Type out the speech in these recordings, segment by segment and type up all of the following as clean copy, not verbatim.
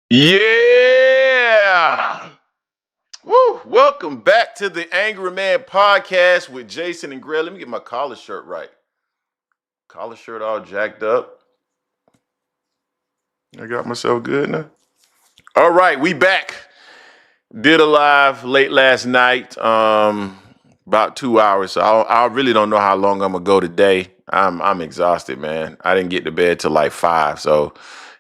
Yeah. Woo. Welcome back to the Angry Man Podcast with Jason and Greg. Let me get my collar shirt right. Collar shirt all jacked up. I got myself good now. All right, we back. Did a live late last night. About 2 hours. So I really don't know how long I'm gonna go today. I'm exhausted, man. I didn't get to bed till like 5,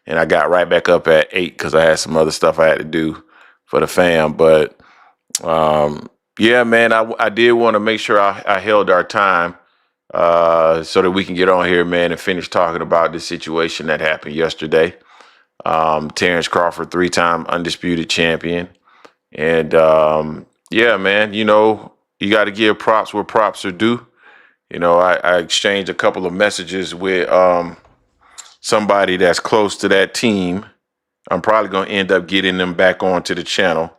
and I got right back up at 8 because I had some other stuff I had to do for the fam. But yeah, man, I did want to make sure I held our time so that we can get on here, man, and finish talking about this situation that happened yesterday. Terence Crawford, 3-time undisputed champion. And yeah, man, you got to give props where props are due. I exchanged a couple of messages with somebody that's close to that team. I'm probably going to end up getting them back onto the channel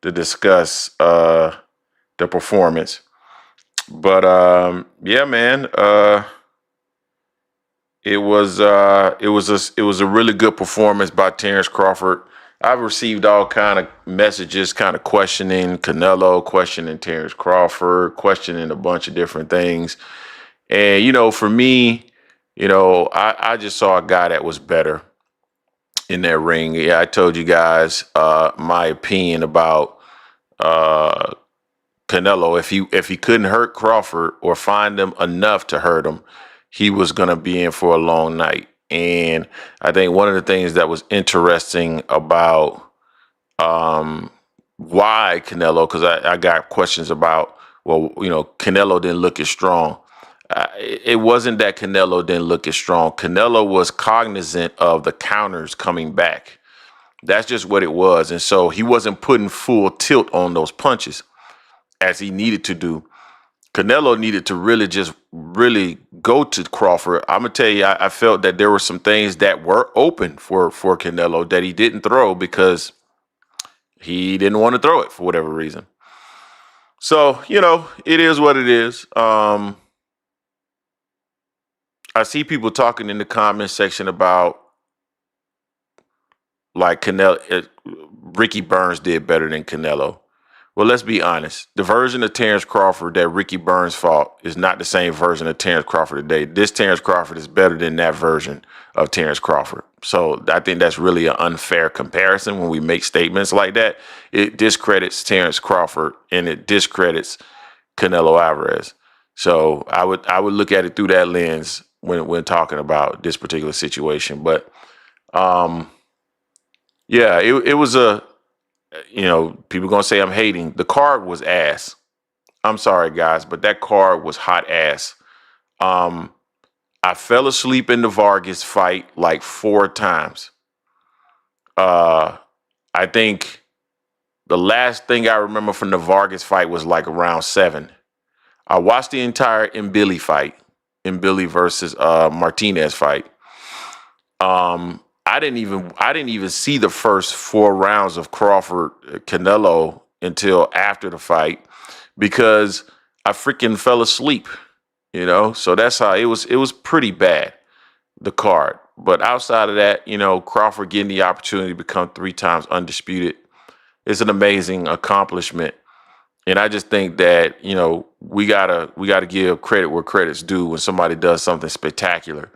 to discuss the performance. But yeah, man, it was a really good performance by Terence Crawford. I've received all kind of messages, kind of questioning Canelo, questioning Terence Crawford, questioning a bunch of different things. And for me, I just saw a guy that was better in that ring. Yeah, I told you guys my opinion about uh, Canelo. If he couldn't hurt Crawford or find him enough to hurt him, he was gonna be in for a long night. And I think one of the things that was interesting about why Canelo, because I got questions about, well, Canelo didn't look as strong. It wasn't that Canelo didn't look as strong. Canelo was cognizant of the counters coming back. That's just what it was. And so he wasn't putting full tilt on those punches as he needed to do. Canelo needed to really go to Crawford. I'm gonna tell you, I felt that there were some things that were open for Canelo that he didn't throw because he didn't want to throw it for whatever reason. So it is what it is. I see people talking in the comment section about like Canelo. Ricky Burns did better than Canelo. Well, let's be honest. The version of Terence Crawford that Ricky Burns fought is not the same version of Terence Crawford today. This Terence Crawford is better than that version of Terence Crawford. So I think that's really an unfair comparison when we make statements like that. It discredits Terence Crawford and it discredits Canelo Alvarez. So I would look at it through that lens when talking about this particular situation. But yeah, it was a, people gonna say I'm hating. The card was ass. I'm sorry, guys, but that card was hot ass. I fell asleep in the Vargas fight like 4 times. I think the last thing I remember from the Vargas fight was like around 7. I watched the entire Mbili fight, Mbili versus Martinez fight. I didn't even see the first 4 rounds of Crawford Canelo until after the fight because I freaking fell asleep, So that's how it was. It was pretty bad, the card. But outside of that, Crawford getting the opportunity to become 3 times undisputed is an amazing accomplishment. And I just think that, we gotta give credit where credit's due when somebody does something spectacular.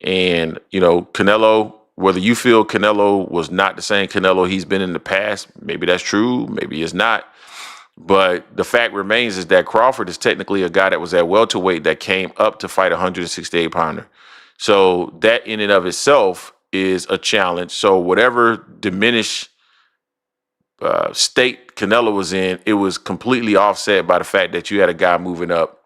And, Canelo, whether you feel Canelo was not the same Canelo he's been in the past, maybe that's true, maybe it's not. But the fact remains is that Crawford is technically a guy that was at welterweight that came up to fight a 168-pounder. So that in and of itself is a challenge. So whatever diminished state Canelo was in, it was completely offset by the fact that you had a guy moving up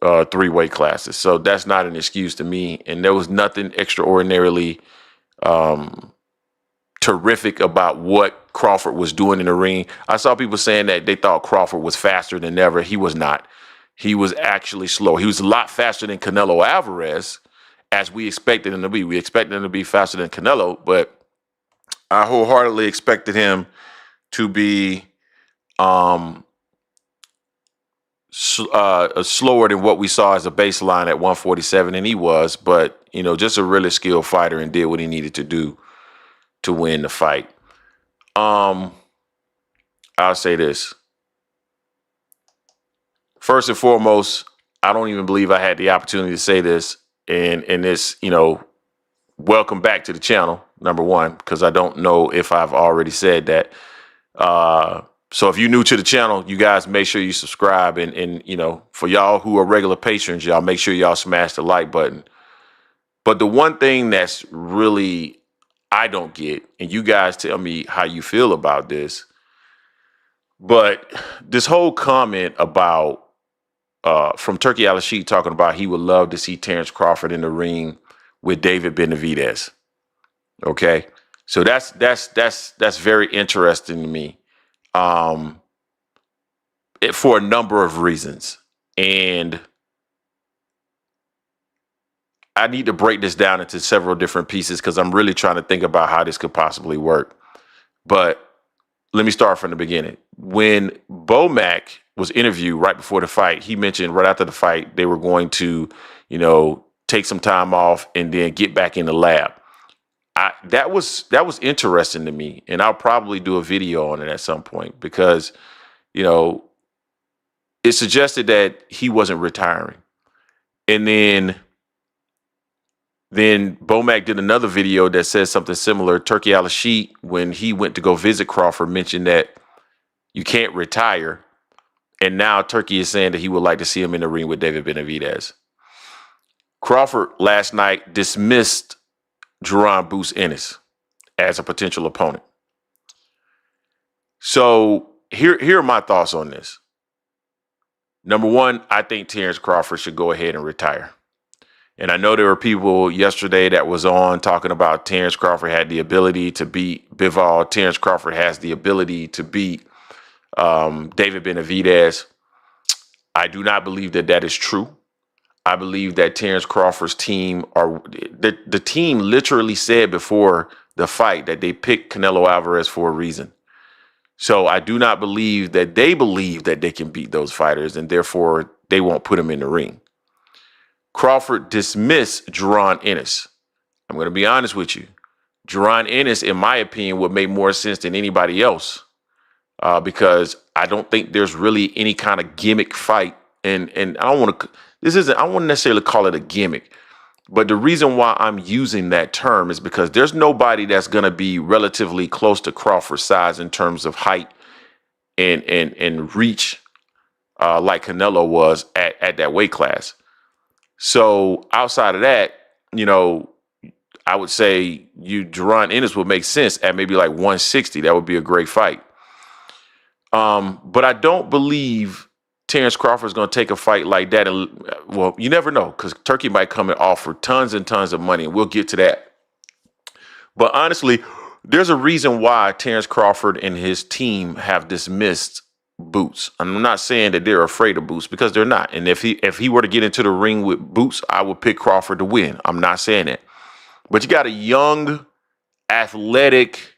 3 weight classes. So that's not an excuse to me. And there was nothing extraordinarily terrific about what Crawford was doing in the ring. I saw people saying that they thought Crawford was faster than ever. He was not. He was actually slow. He was a lot faster than Canelo Alvarez, as we expected him to be. We expected him to be faster than Canelo, but I wholeheartedly expected him to be slower than what we saw as a baseline at 147, and he was, but just a really skilled fighter and did what he needed to do to win the fight. I'll say this. First and foremost, I don't even believe I had the opportunity to say this, and this, welcome back to the channel, number one, because I don't know if I've already said that. So if you're new to the channel, you guys make sure you subscribe, and for y'all who are regular patrons, y'all make sure y'all smash the like button. But the one thing that's really I don't get, and you guys tell me how you feel about this, but this whole comment about from Turkey Al-Sheikh talking about he would love to see Terence Crawford in the ring with David Benavidez. Okay, so that's very interesting to me. For a number of reasons. And I need to break this down into several different pieces because I'm really trying to think about how this could possibly work. But let me start from the beginning. When Bomac was interviewed right before the fight, he mentioned right after the fight, they were going to, take some time off and then get back in the lab. That was interesting to me, and I'll probably do a video on it at some point because, it suggested that he wasn't retiring. And then Bomac did another video that says something similar. Turkey Al-Sheikh, when he went to go visit Crawford, mentioned that you can't retire. And now Turkey is saying that he would like to see him in the ring with David Benavidez. Crawford last night dismissed Jerron Boots Ennis as a potential opponent. So here are my thoughts on this. Number one, I think Terence Crawford should go ahead and retire. And I know there were people yesterday that was on talking about Terence Crawford had the ability to beat Bivol. Terence Crawford has the ability to beat David Benavidez. I do not believe that that is true. I believe that Terence Crawford's team, the team literally said before the fight that they picked Canelo Alvarez for a reason. So I do not believe that they believe that they can beat those fighters, and therefore they won't put him in the ring. Crawford dismissed Jerron Ennis. I'm going to be honest with you. Jerron Ennis, in my opinion, would make more sense than anybody else because I don't think there's really any kind of gimmick fight. And I don't want to. I wouldn't necessarily call it a gimmick. But the reason why I'm using that term is because there's nobody that's going to be relatively close to Crawford's size in terms of height and reach like Canelo was at that weight class. So outside of that, I would say Jaron Ennis would make sense at maybe like 160. That would be a great fight. But I don't believe Terence Crawford is going to take a fight like that. And, well, you never know, because Turkey might come and offer tons and tons of money, and we'll get to that. But honestly, there's a reason why Terence Crawford and his team have dismissed Boots. I'm not saying that they're afraid of Boots, because they're not. And if he were to get into the ring with Boots, I would pick Crawford to win. I'm not saying that. But you got a young, athletic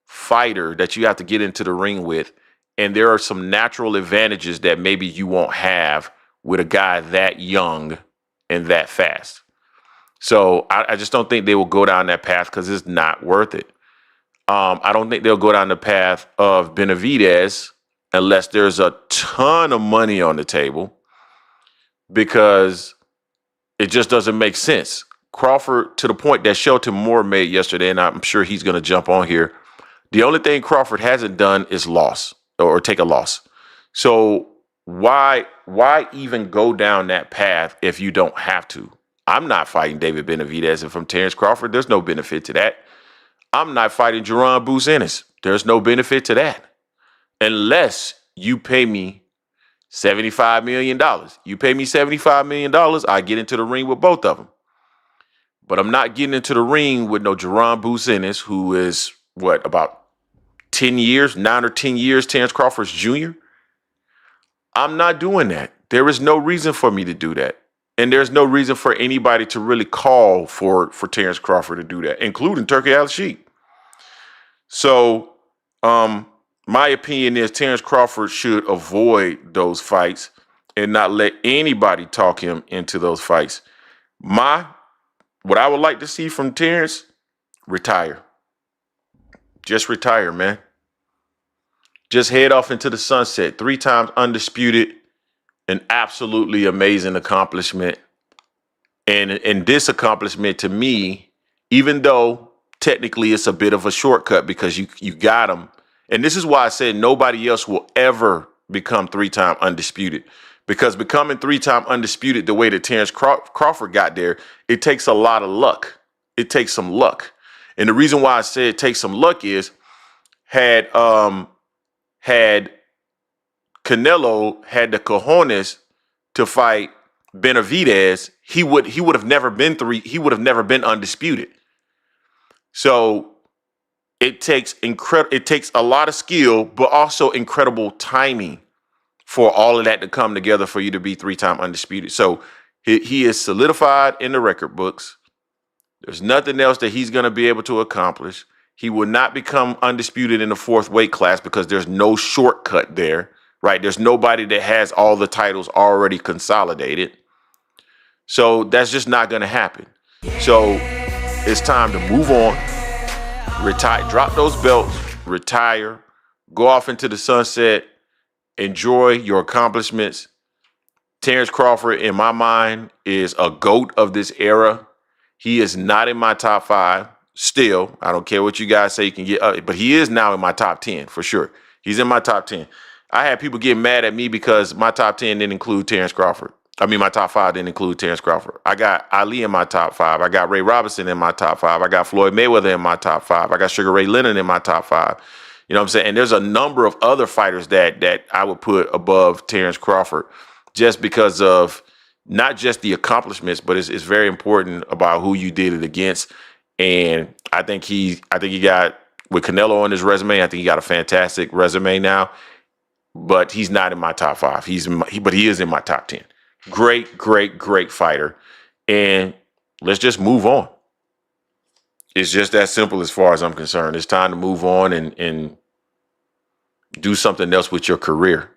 fighter that you have to get into the ring with. And there are some natural advantages that maybe you won't have with a guy that young and that fast. So I just don't think they will go down that path, because it's not worth it. I don't think they'll go down the path of Benavidez unless there's a ton of money on the table, because it just doesn't make sense. Crawford, to the point that Shelton Moore made yesterday, and I'm sure he's going to jump on here, the only thing Crawford hasn't done is loss. Or take a loss. So why even go down that path if you don't have to? I'm not fighting David Benavidez, and from Terence Crawford, there's no benefit to that. I'm not fighting Jaron Boots Ennis. There's no benefit to that. Unless you pay me $75 million. You pay me $75 million, I get into the ring with both of them. But I'm not getting into the ring with no Jaron Boots Ennis, who is, about 10 years, 9 or 10 years, Terence Crawford's junior. I'm not doing that. There is no reason for me to do that. And there's no reason for anybody to really call for Terence Crawford to do that, including Turki Al-Sheikh. So my opinion is Terence Crawford should avoid those fights and not let anybody talk him into those fights. What I would like to see from Terence, retire. Just retire, man. Just head off into the sunset. 3 times undisputed. An absolutely amazing accomplishment. And this accomplishment, to me, even though technically it's a bit of a shortcut because you got him. And this is why I said nobody else will ever become 3-time undisputed. Because becoming 3-time undisputed the way that Terence Crawford got there, it takes a lot of luck. It takes some luck. And the reason why I said it takes some luck is had Canelo had the cojones to fight Benavidez, he would have never been undisputed. So it takes a lot of skill, but also incredible timing for all of that to come together for you to be 3-time undisputed. So he is solidified in the record books. There's nothing else that he's going to be able to accomplish. He will not become undisputed in the 4th weight class because there's no shortcut there, right? There's nobody that has all the titles already consolidated. So that's just not going to happen. So it's time to move on, retire, drop those belts, retire, go off into the sunset, enjoy your accomplishments. Terence Crawford, in my mind, is a GOAT of this era. He is not in my top 5 still. I don't care what you guys say you can get, but he is now in my top 10 for sure. He's in my top 10. I had people get mad at me because my top 10 didn't include Terence Crawford. I mean, my top 5 didn't include Terence Crawford. I got Ali in my top 5. I got Ray Robinson in my top 5. I got Floyd Mayweather in my top 5. I got Sugar Ray Leonard in my top 5. You know what I'm saying? And there's a number of other fighters that I would put above Terence Crawford just because of not just the accomplishments, but it's very important about who you did it against. And I think he got, with Canelo on his resume, I think he got a fantastic resume now. But he's not in my top 5. But he is in my top 10. Great, great, great fighter. And let's just move on. It's just that simple as far as I'm concerned. It's time to move on and do something else with your career.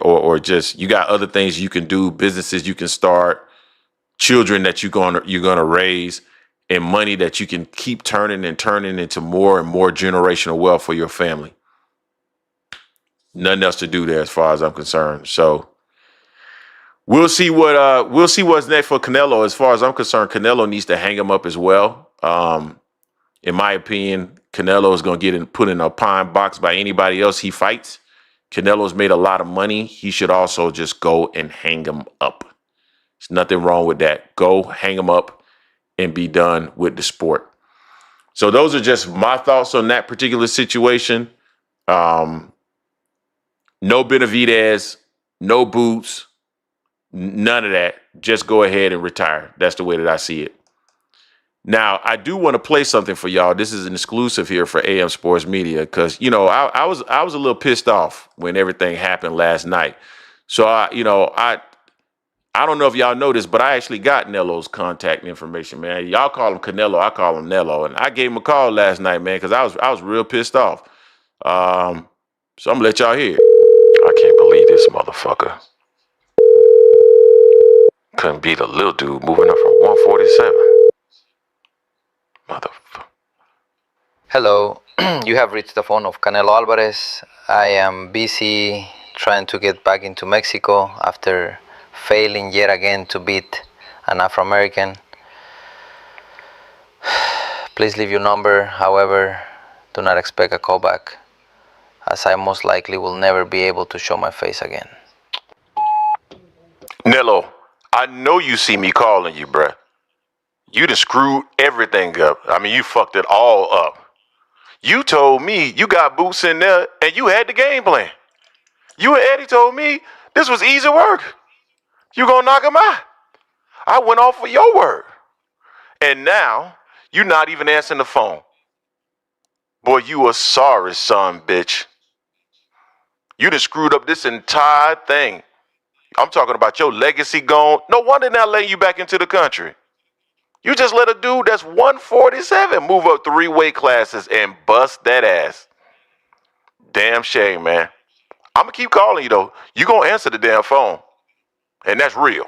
Or just, you got other things you can do, businesses you can start, children that you're gonna raise, and money that you can keep turning into more and more generational wealth for your family. nothing else to do there as far as I'm concerned. So we'll see what's next for Canelo. As far as I'm concerned, Canelo needs to hang him up as well. In my opinion, Canelo is going to get put in a pine box by anybody else he fights. Canelo's made a lot of money. He should also just go and hang him up. There's nothing wrong with that. Go hang him up and be done with the sport. So those are just my thoughts on that particular situation. No Benavidez, no Boots, none of that. Just go ahead and retire. That's the way that I see it. Now, I do want to play something for y'all. This is an exclusive here for AM Sports Media because, I was a little pissed off when everything happened last night. So, I don't know if y'all know this, but I actually got Nelo's contact information, man. Y'all call him Canelo, I call him Nelo. And I gave him a call last night, man, because I was real pissed off. So I'm going to let y'all hear it. I can't believe this motherfucker couldn't beat a little dude moving up from 147. Motherfucker. Hello, you have reached the phone of Canelo Alvarez. I am busy trying to get back into Mexico after failing yet again to beat an Afro-American. Please leave your number, however, do not expect a callback, as I most likely will never be able to show my face again. Nelo, I know you see me calling you, bruh. You done screwed everything up. I mean, you fucked it all up. You told me you got Boots in there and you had the game plan. You and Eddie told me this was easy work. You gonna knock him out. I went off for your word. And now, you not even answering the phone. Boy, you a sorry son, bitch. You done screwed up this entire thing. I'm talking about your legacy gone. No wonder they're not letting you back into the country. You just let a dude that's 147 move up 3 weight classes and bust that ass. Damn shame, man. I'm going to keep calling you, though. You going to answer the damn phone. And that's real.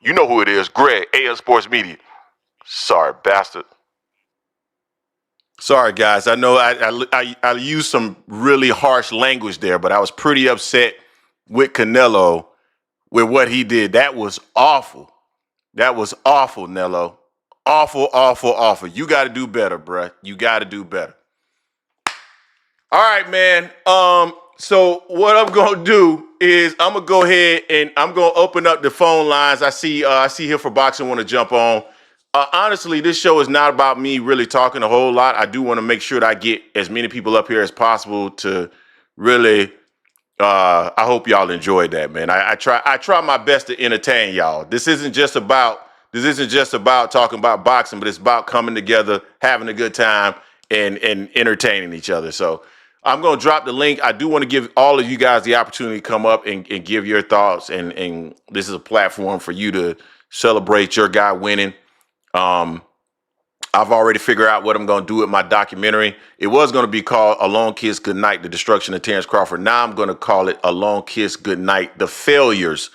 You know who it is. Greg, AM Sports Media. Sorry, bastard. Sorry, guys. I know I used some really harsh language there, but I was pretty upset with Canelo with what he did. That was awful. That was awful, Nelo. Awful, awful, awful. You got to do better, bruh. You got to do better. All right, man. So what I'm going to do is I'm going to go ahead and I'm going to open up the phone lines. I see here for Boxing want to jump on. Honestly, this show is not about me really talking a whole lot. I do want to make sure that I get as many people up here as possible to really I hope y'all enjoyed that, man. I try my best to entertain y'all. This isn't just about talking about boxing, but it's about coming together, having a good time, and entertaining each other. So I'm gonna drop the link. I do want to give all of you guys the opportunity to come up and give your thoughts, and this is a platform for you to celebrate your guy winning. I've already figured out what I'm going to do with my documentary. It was going to be called A Long Kiss Goodnight, The Destruction of Terence Crawford. Now I'm going to call it A Long Kiss Goodnight, The Failures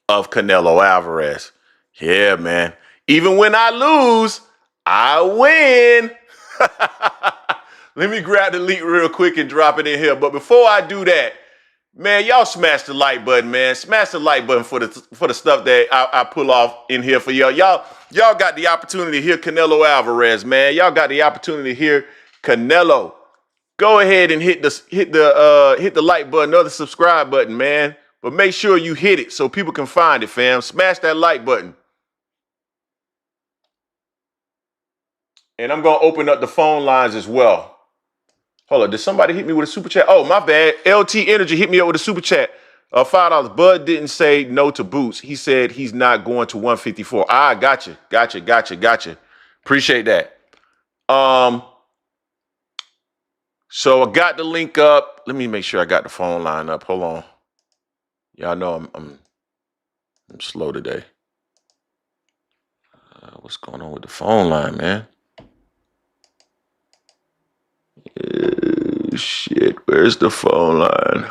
of Canelo Alvarez. Yeah, man. Even when I lose, I win. Let me grab the link real quick and drop it in here. But before I do that, man, y'all smash the like button, man. Smash the like button for the stuff that I pull off in here for y'all. Y'all got the opportunity to hear Canelo Alvarez, man. Y'all got the opportunity to hear Canelo. Go ahead and hit the like button or the subscribe button, man. But make sure you hit it so people can find it, fam. Smash that like button. And I'm gonna open up the phone lines as well. Hold on, did somebody hit me with a super chat? Oh, my bad. LT Energy hit me up with a super chat. $5. Bud didn't say no to Boots. He said he's not going to 154. Ah, gotcha. Appreciate that. So I got the link up. Let me make sure I got the phone line up. Hold on. Y'all know I'm slow today. What's going on with the phone line, man? Shit, where's the phone line?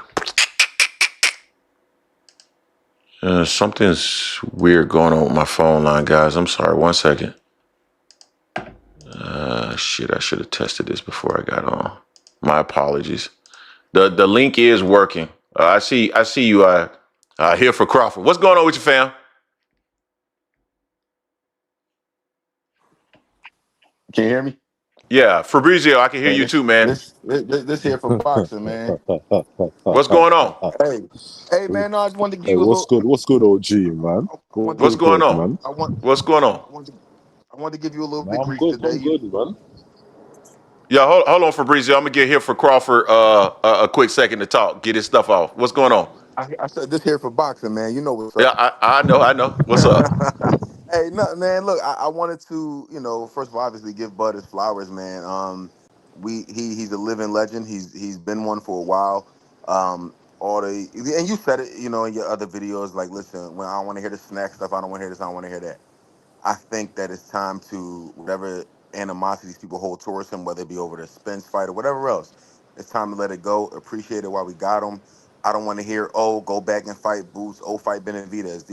Something's weird going on with my phone line, guys. I'm sorry. 1 second. Shit, I should have tested this before I got on. My apologies. The link is working. I see you here for Crawford. What's going on with you, fam? Can you hear me? Yeah, Fabrizio, I can hear Hey, you too, man. this here for boxing, man. What's going on? Hey, hey, man. No, I just wanted to give Hey, you a what's little. good? What's good, OG, man? I wanted What's to, going Good, on? man. I want, What's going on? I wanted, I wanted to give you a little bit No, I'm grease good. today. I'm good, man. Yeah, hold on, Fabrizio. I'm gonna get here for Crawford a quick second to talk, get his stuff off. What's going on? I said this here for boxing, man. You know what's Yeah, up. I know. What's up? Hey, no, man. Look, I wanted to, first of all, obviously give Bud his flowers, man. He's a living legend. He's been one for a while. All the and you said it, in your other videos. Like, listen, when I don't want to hear the snack stuff, I don't want to hear this. I don't want to hear that. I think that it's time to whatever animosities people hold towards him, whether it be over the Spence fight or whatever else. It's time to let it go. Appreciate it while we got him. I don't want to hear, oh, go back and fight Boots, oh, fight Benavidez.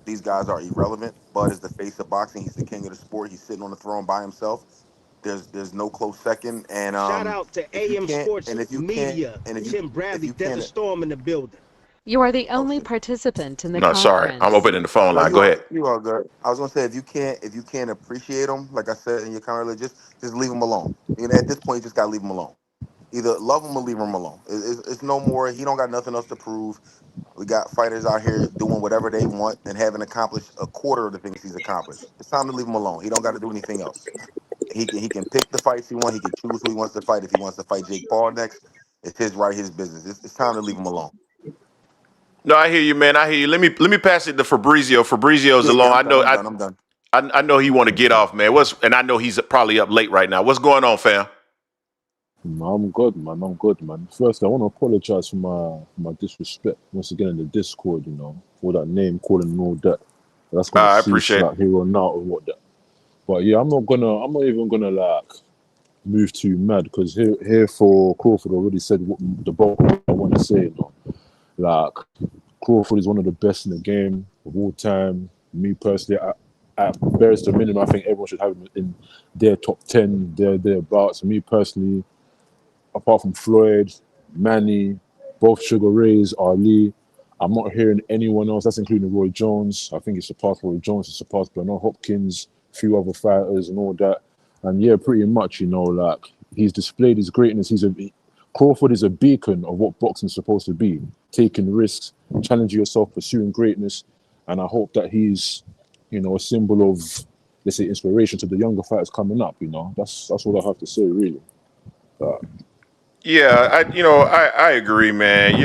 These guys are irrelevant. Bud is the face of boxing. He's the king of the sport. He's sitting on the throne by himself. There's no close second. And Shout out to if you AM can't, Sports and if you can't, Media, and Tim if Bradley, you Desert can't, Storm in the building. You are the oh only shit. participant in the No, sorry. I'm conference. opening the phone No, line. Go ahead. you are good. I was gonna say if you can't appreciate them, like I said in your comment earlier, just leave them alone. At this point, you just gotta leave them alone. Either love him or leave him alone. It's no more. He don't got nothing else to prove. We got fighters out here doing whatever they want and having accomplished a quarter of the things he's accomplished. It's time to leave him alone. He don't got to do anything else. He can pick the fights he wants. He can choose who he wants to fight. If he wants to fight Jake Paul next, it's his right, his business. It's time to leave him alone. No, I hear you, man. I hear you. Let me pass it to Fabrizio. Fabrizio's Yeah, yeah, alone. I'm I done. know I'm done. I'm done. I know he want to get off, man. And I know he's probably up late right now. What's going on, fam? No, I'm good, man. I'm good, man. First, I want to apologize for my disrespect once again in the Discord. For that name calling and all that. That's gonna I cease appreciate it. like here on out and what that. But yeah, I'm not even gonna like move too mad because here for Crawford already said what the bulk of what I want to say. Like Crawford is one of the best in the game of all time. Me personally, at barest minimum, I think everyone should have him in their top 10, thereabouts. Me personally, apart from Floyd, Manny, both Sugar Rays, Ali, I'm not hearing anyone else. That's including Roy Jones. I think he surpassed Roy Jones. He surpassed Bernard Hopkins, a few other fighters and all that. And yeah, pretty much, like he's displayed his greatness. Crawford is a beacon of what boxing's supposed to be: taking risks, challenging yourself, pursuing greatness. And I hope that he's, a symbol of, let's say, inspiration to the younger fighters coming up. That's all I have to say, really. Yeah, I agree, man.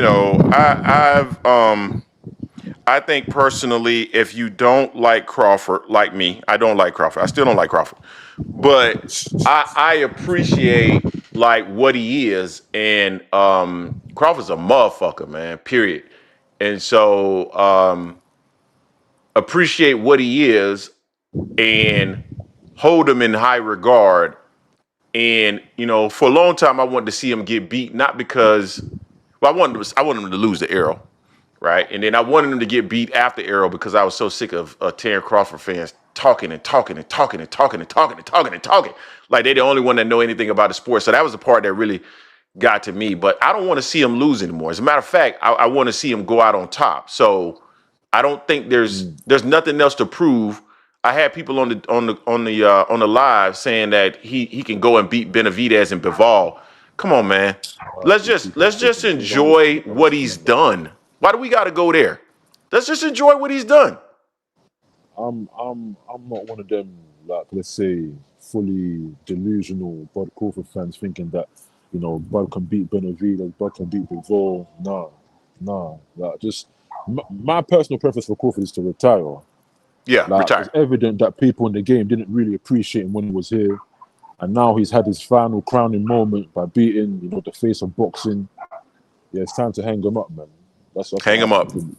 I think personally, if you don't like Crawford, like me, I don't like Crawford. I still don't like Crawford, but I appreciate like what he is, and Crawford's a motherfucker, man. Period. And so appreciate what he is and hold him in high regard. And for a long time, I wanted to see him get beat, not because, well, I wanted him to lose the Arrow, right? And then I wanted him to get beat after Arrow because I was so sick of Terence Crawford fans talking and talking and talking and talking and talking and talking and talking, like they're the only one that know anything about the sport. So that was the part that really got to me. But I don't want to see him lose anymore. As a matter of fact, I want to see him go out on top. So I don't think there's nothing else to prove. I had people on the live saying that he can go and beat Benavidez and Bivol. Come on, man. Let's just enjoy what he's done. Why do we got to go there? Let's just enjoy what he's done. I'm not one of them, like, let's say, fully delusional Bud Crawford fans thinking that Bud can beat Benavidez, Bud can beat Bivol. Nah. Like, just my personal preference for Crawford is to retire. Yeah, Like, it's retire. evident that people in the game didn't really appreciate him when he was here, and now he's had his final crowning moment by beating the face of boxing. Yeah, it's time to hang him up, man. That's Hang what I him up. think.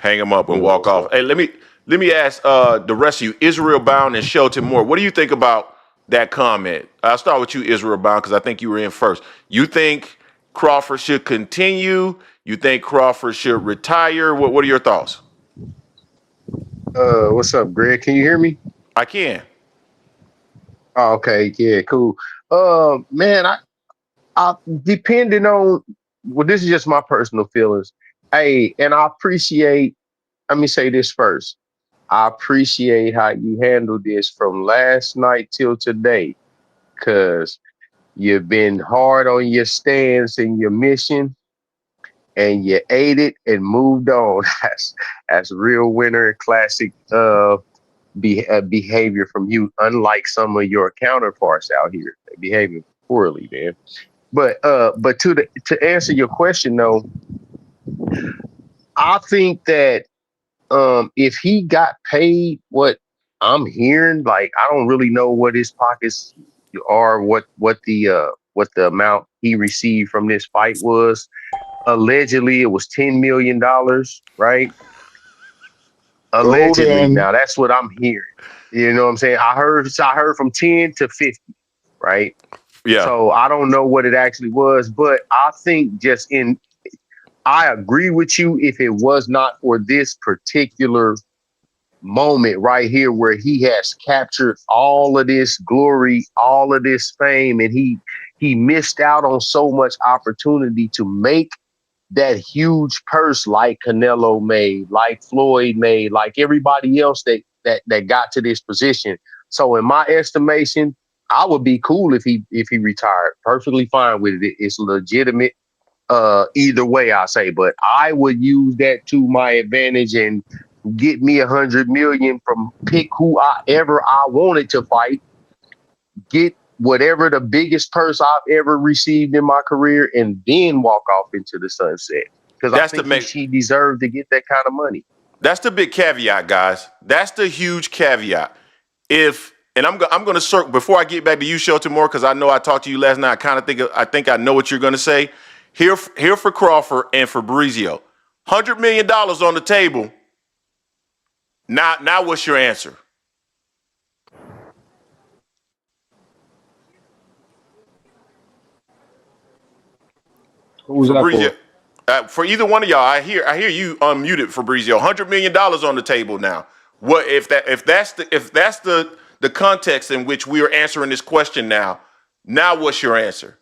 Hang him up and Yeah, walk off. Hey, let me ask the rest of you, Israel Bound and Shelton Moore. What do you think about that comment? I'll start with you, Israel Bound, because I think you were in first. You think Crawford should continue? You think Crawford should retire? What are your thoughts? What's up, Greg? Can you hear me? I can. Oh, okay, yeah, cool. Man, I depending on well, this is just my personal feelings. Hey, and I appreciate. Let me say this first. I appreciate how you handled this from last night till today, because you've been hard on your stance and your mission, and you ate it and moved on. That's real winner and classic behavior from you, unlike some of your counterparts out here. They behaving poorly, man. But to answer your question though, I think that if he got paid what I'm hearing, like I don't really know what his pockets are, what the amount he received from this fight was. Allegedly, it was $10 million, right? Allegedly. Golden. Now that's what I'm hearing. You know what I'm saying? I heard from 10 to 50, right? Yeah, So I don't know what it actually was, but I think I agree with you if it was not for this particular moment right here where he has captured all of this glory, all of this fame, and he missed out on so much opportunity to make that huge purse like Canelo made, like Floyd made, like everybody else that got to this position. So in my estimation, I would be cool if he retired. Perfectly fine with it. It's legitimate either way, I say, but I would use that to my advantage and get me 100 million from pick who I wanted to fight, get whatever the biggest purse I've ever received in my career, and then walk off into the sunset. Because I that's the think make. she deserved to get that kind of money. That's the big caveat, guys. That's the huge caveat. If and I'm going to circle before I get back to you, Shelton, more because I know I talked to you last night. I think I know what you're going to say. Here for Crawford and for Fabrizio, $100 million on the table. Now what's your answer, What was that Fabrizio? for? For either one of y'all, I hear you unmuted, Fabrizio. $100 million on the table now. What if that's the context in which we are answering this question now? Now what's your answer?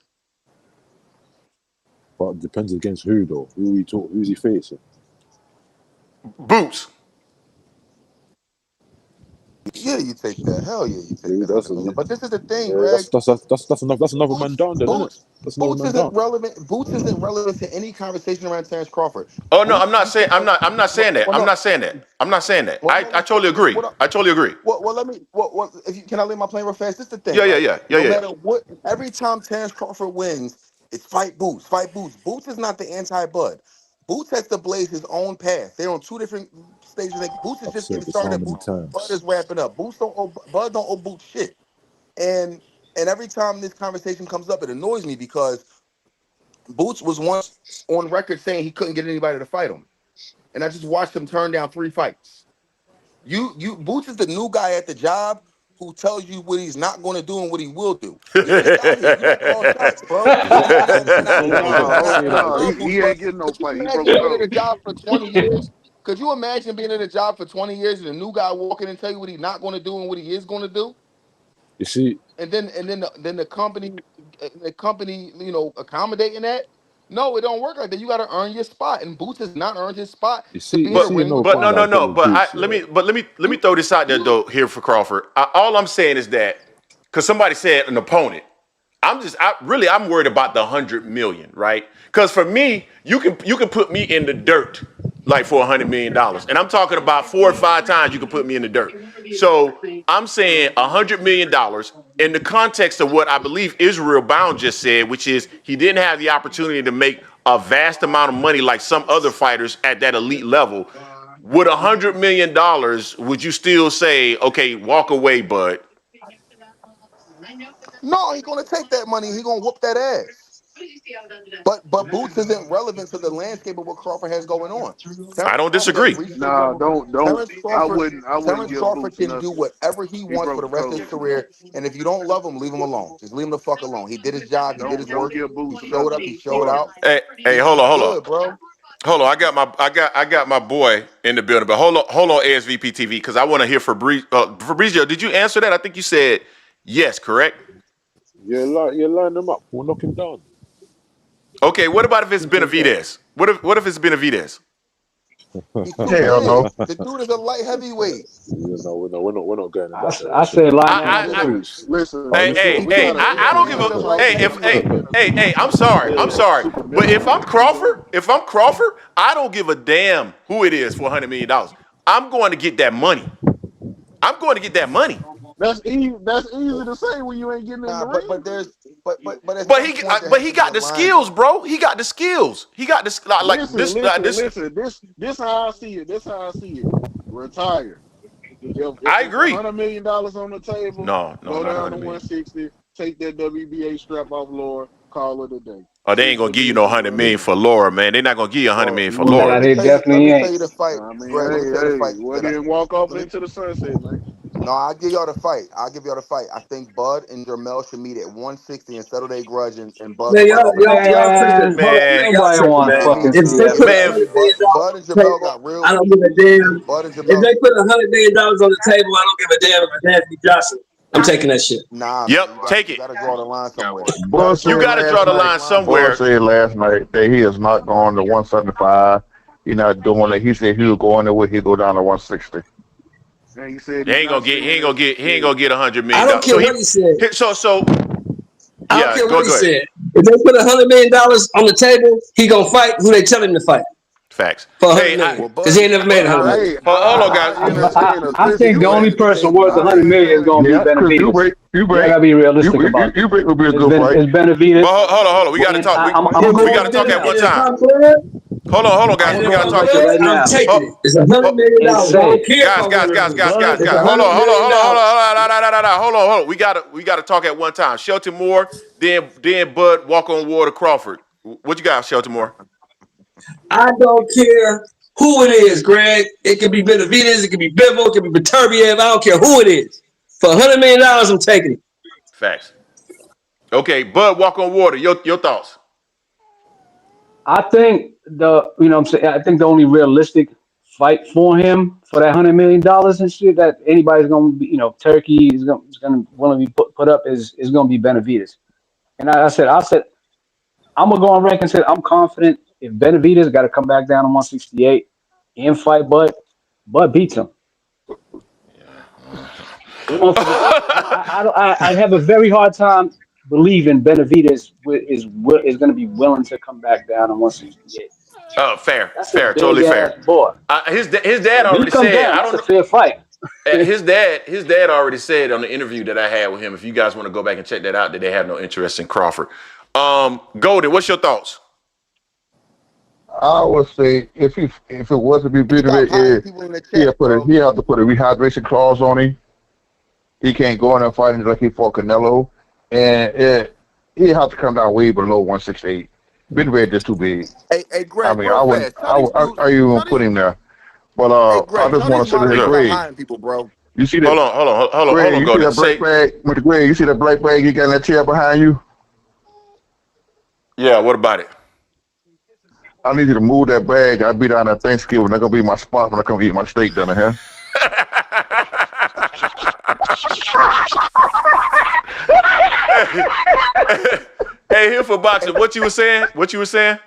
But it depends against who though. Who's he facing? Boots. Yeah, you take that. Hell yeah, you take Yeah, that 100 million. But this is the thing, Greg. that's another man Boots, down then, isn't it? Boots, That's another Boots man isn't down. relevant. Boots isn't relevant to any conversation around Terence Crawford. Oh no, Boots I'm not saying beat I'm the not I'm not saying that. well, I'm no, not saying that. I'm not saying that. well, I, no, I totally agree. what, I totally agree. let me, if you can I lay my plane real fast? This is the thing, Yeah, yeah, right? yeah, yeah, No yeah. matter what, every time Terence Crawford wins, it's fight Boots, fight Boots. Boots is not the anti-Bud. Boots has to blaze his own path. They're on two different stages. Like, Boots is I've just said getting this how started. many Bud times. is wrapping up. Bud don't owe Boots shit. And every time this conversation comes up, it annoys me because Boots was once on record saying he couldn't get anybody to fight him, and I just watched him turn down 3 fights. You Boots is the new guy at the job who tells you what he's not going to do and what he will do. You're the guy here. You don't call shots, bro. Terence Crawford Nah, didn't say I that nah. love though. Boots, He but ain't getting no could you fight. He imagine broke being in out. a job for 20 years? Could you imagine being in a job for 20 years and a new guy walking and tell you what he's not going to do and what he is going to do? You see, And then the company accommodating that. No, it don't work like that. You got to earn your spot, and Boots has not earned his spot to be you in the but see ring another with but thing no that no I Crawford. get no. with But I Boots, let yeah. me but let me let me You throw this out there you though here for Crawford. All I'm saying is that because somebody said an opponent. I'm worried about the 100 million, right? Because for me, you can put me in the dirt like for $100 million, and I'm talking about 4 or 5 times you can put me in the dirt. So I'm saying $100 million in the context of what I believe Israel Bound just said, which is he didn't have the opportunity to make a vast amount of money like some other fighters at that elite level. With $100 million, would you still say, okay, walk away, bud? No, he's gonna take that money. He gonna whoop that ass. But Boots isn't relevant to the landscape of what Crawford has going on. I Terrence don't Crawford has disagree. reached the Nah, level. don't. Terrence Crawford, I wouldn't Terrence give Crawford Boots can do nothing. whatever he He wants for broke the the rest of his code. career. And if you don't love him, leave him alone. Just leave him the fuck alone. He did his job. He did his Don't work. give He Boots showed up. nothing. He showed out. Hey, He's hold on. good, bro. Hold on, I got my boy in the building, but hold on, ASVP TV, because I want to hear Fabrizio. Did you answer that? I think you said yes, correct? You line them up. We'll knock him down. Okay, what about if it's Benavidez? What if it's Benavidez? He too Hell big. no. The dude is a light heavyweight. We're not going in that I direction. say line that I, on the I, boots. Listen, Hey, listen. hey, We hey! gotta we I gotta don't give give a him Light like hey if heavyweight. hey. I'm sorry. I'm sorry, super but if I'm middleweight. Crawford, I don't give a damn who it is for $100 million. I'm going to get that money. I'm going to get that money. That's easy. That's easy to say when you ain't getting in Nah, the but ring. there's but at some point there But has he to be a got the line skills, drawn. bro. He got the skills. He got this Listen, listen, this. listen. This how I see it. This how I see it. Retire. If I it's agree. $100 million on the table, No, go not down to 100 million. 160. Take that WBA strap off Lord. Call it a day. Oh, they ain't Six gonna give you no divisions 100 million undefeated. for Laura, man. They're not gonna give you 100 million for Well, Laura. That it Let definitely me tell ain't. you the fight, I mean, Greg. Let me tell you the fight well, that then walk off let me into the sunset, man. no, I'll give y'all the fight. I'll give y'all the fight. I think Bud and Jermel should meet at 160 and settle their grudge, and Bud Man, fight y'all, over y'all, that. y'all tripping. Man, Hold on, Man, man, y'all nobody tripping, want to I man. fucking mean, If see they that, put man. a man, hundred million dollars Bud on and the Jermel table, got real. I don't give a damn. Bud and If Jermel, they put $100 million on the table, I don't give a damn if it's Anthony Johnson. I'm taking that shit. nah, yep, man, take you it. gotta draw the line somewhere. You Bud gotta You draw said the got to line. draw last the night. line Bud somewhere. said last night that he is not going to 175. He's not doing it. He said he was going there. He'll go down to 160. And he said He he's ain't gonna not get. saying that to be He ain't petty. gonna get $100 I million. don't care So what he said. so I don't yeah. care what he Go ahead. said. If they put $100 million on the table, he gonna fight who they tell him to fight Facts. for a hundred Hey, million Well, because he ain't never made a hundred million. Hey, hold on, I guys. entertain a I fifty think the for only that. person worth I 100 million is entertain. going to be Yeah, because Benavidez. you Y'all break, got to be realistic about it. you break would be a good fight. It's Benavidez, Hold on. We gotta and talk. I'm If gonna it's go We on gotta if record talk it's, at now. one if it's time. my blood, Hold on, I'm guys. gonna and We it's go gotta my on talk. record blood, right I'm now taking it. It's $100 Ho- million. and I don't say care if guys, I win or lose. Bud. It's hold $100 on, million. hold on. We gotta talk at one time. Shelton Moore, then Bud walk on Water Crawford. What you got, Shelton Moore? I don't care who it is, Greg. It could be Benavidez, it could be Bivol, it could be Beterbiev. I don't care who it is. For $100 million, I'm taking it. Facts. Okay, Bud walk on water. Your thoughts. I think I'm saying, I think the only realistic fight for him for that $100 million and shit that anybody's gonna be, Turkey is gonna want to be put up is gonna be Benavidez. And I said I'm gonna go on record and say I'm confident if Benavidez got to come back down to 168 and fight, but beats him. We don't forget. I have a very hard time believing Benavidez is going to be willing to come back down to 168. That's a Totally big ass fair. boy. His dad So if he already come said. down, I that's don't a know. fair fight. His dad already said on the interview that I had with him. If you guys want to go back and check that out, that they have no interest in Crawford. Golden, what's your thoughts? I would say if it was to be He beaten, stop hiding people in the he chat, bro. have to put a rehydration clause on him. He can't go in and fight like he fought Canelo, and he have to come down way below 168. Big just too big. Hey, I Greg, mean, real I wouldn't. fast. Tell these dudes. I even Tell put these. him there. But Hey, I Greg, just tell these want to say this, hey, moderators stop Greg. hiding people, bro. You see that, Hold Greg? on, You see Golden. that black bag, with Greg? You see that black bag you got in that chair behind you? Yeah, what about it? I need you to move that bag. I'll be down at Thanksgiving. That's gonna be my spot when I come eat my steak down here. Hey, here for boxing. What you were saying?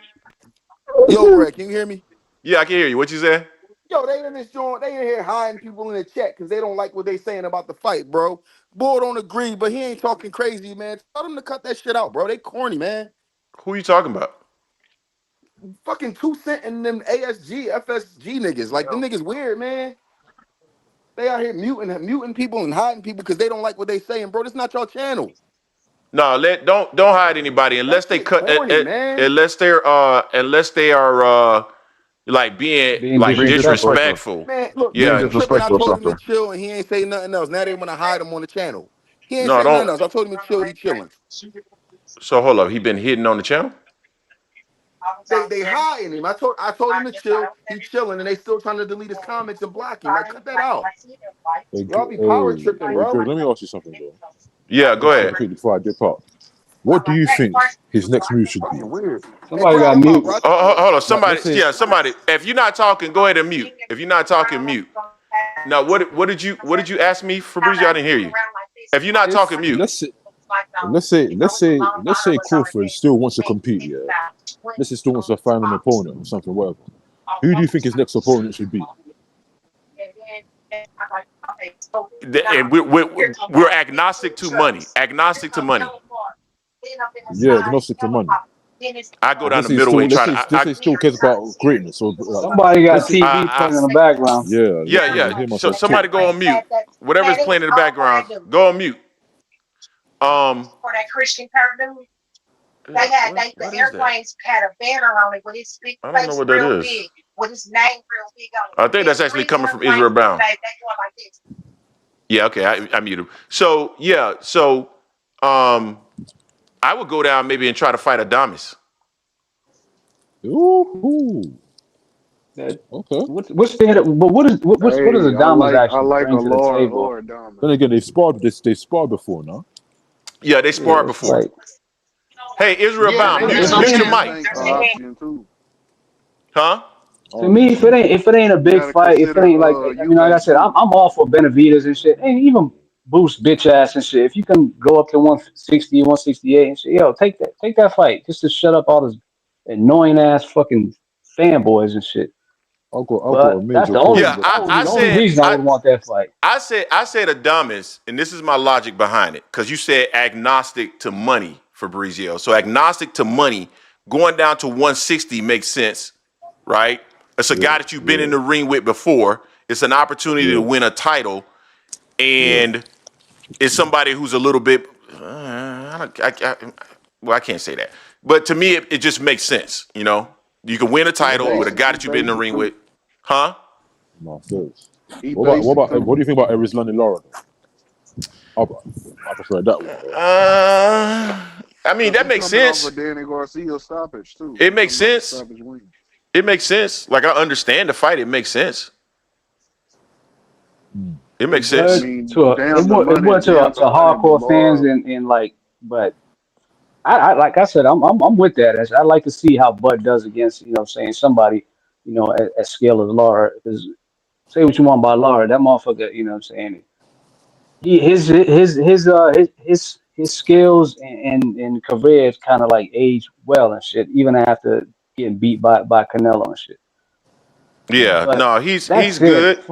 Yo, Greg, can you hear me? Yeah, I can hear you. What you saying? Yo, they in this joint. They in here hiding people in the chat because they don't like what they saying about the fight, bro. Bull don't agree, but he ain't talking crazy, man. Tell them to cut that shit out, bro. They corny, man. Who you talking about? Fucking 2 Cent and them ASG, FSG niggas. Like them niggas weird, man. They out here muting people and hiding people because they don't like what they saying, bro. This not your channel. No, don't hide anybody unless That they shit cut corny, man. unless they are like being Being like Being disrespectful. disrespectful. disrespectful. Man, look, Being man, Yeah. he tripping. I disrespectful or told him to something. chill, and he ain't say nothing else. Now they want to hide him on the channel. He ain't No, say don't. nothing else. I told him to chill. He chilling. So hold up. He been hidden on the channel? They hiding him. I told him to chill. He chilling, and they still trying to delete his comments and block him. Like, cut that out. Y'all be power tripping, bro. Greg, let me ask you something though. Yeah, go Just ahead. quickly before I dip out. What do you think his next move should be? Fucking weird. Hey, Somebody Greg, got I'm out, mute. bro. Hold on. Like, let's say, Somebody. If you're not talking, go ahead and mute. If you're not talking, mute. Now, what did you ask me, Fabrizio? I didn't hear you. If you're not If talking, mute. let's say Crawford still wants to compete, yeah. let's say still wants to find an opponent or something, whatever. Who do you think his next opponent should be? And we're agnostic to money. Agnostic to money. Yeah, agnostic to money. I go Like, down the middle way. Try to. let's say he still cares about greatness. Or like, Somebody got let's say, TV playing in the background. yeah, Yeah, I yeah. hear So myself. somebody go on mute. Whatever's playing in the background, go on mute. For that Christian cartoon. The airplanes had a banner on it with his big face, I don't know what that is. Big, with his name real big on it. I think that's actually coming from Israel Bound. They going like this. Yeah, okay, I muted him. So yeah, I would go down maybe and try to fight Adamas. Ooh. Okay. What's the but what is Adamas actually like bring to the table? Then again, they sparred before, no? Yeah, they sparred before. Like, hey, Israel Bound, mute your mic. Huh? To me, if it ain't a big fight, if it ain't like like I said, I'm all for Benavidez and shit, and even Boost bitch ass and shit. If you can go up to 160, 168 and shit, yo, take that fight just to shut up all this annoying ass fucking fanboys and shit. That's the only, only reason I would want that fight. I said Adamas, and this is my logic behind it, because you said agnostic to money for Brizio. So agnostic to money, going down to 160 makes sense, right? It's a guy that you've been in the ring with before. It's an opportunity to win a title, and it's somebody who's a little bit. I can't say that, but to me, it just makes sense. You know, you can win a title with a guy that you've been in the ring with, huh? No, serious. What do you think about Erislandy Lara? I prefer that one. I mean, that makes sense. Danny Garcia stoppage too. It makes sense. It makes sense. Like, I understand the fight. It makes sense. It makes sense. It went to hardcore fans and like, but I like I said, I'm with that. I like to see how Bud does against saying somebody at scale of Lara. Because say what you want about Lara, that motherfucker, saying his skills and career is kind of like aged well and shit, even after getting beat by Canelo and shit. Yeah, no, he's good.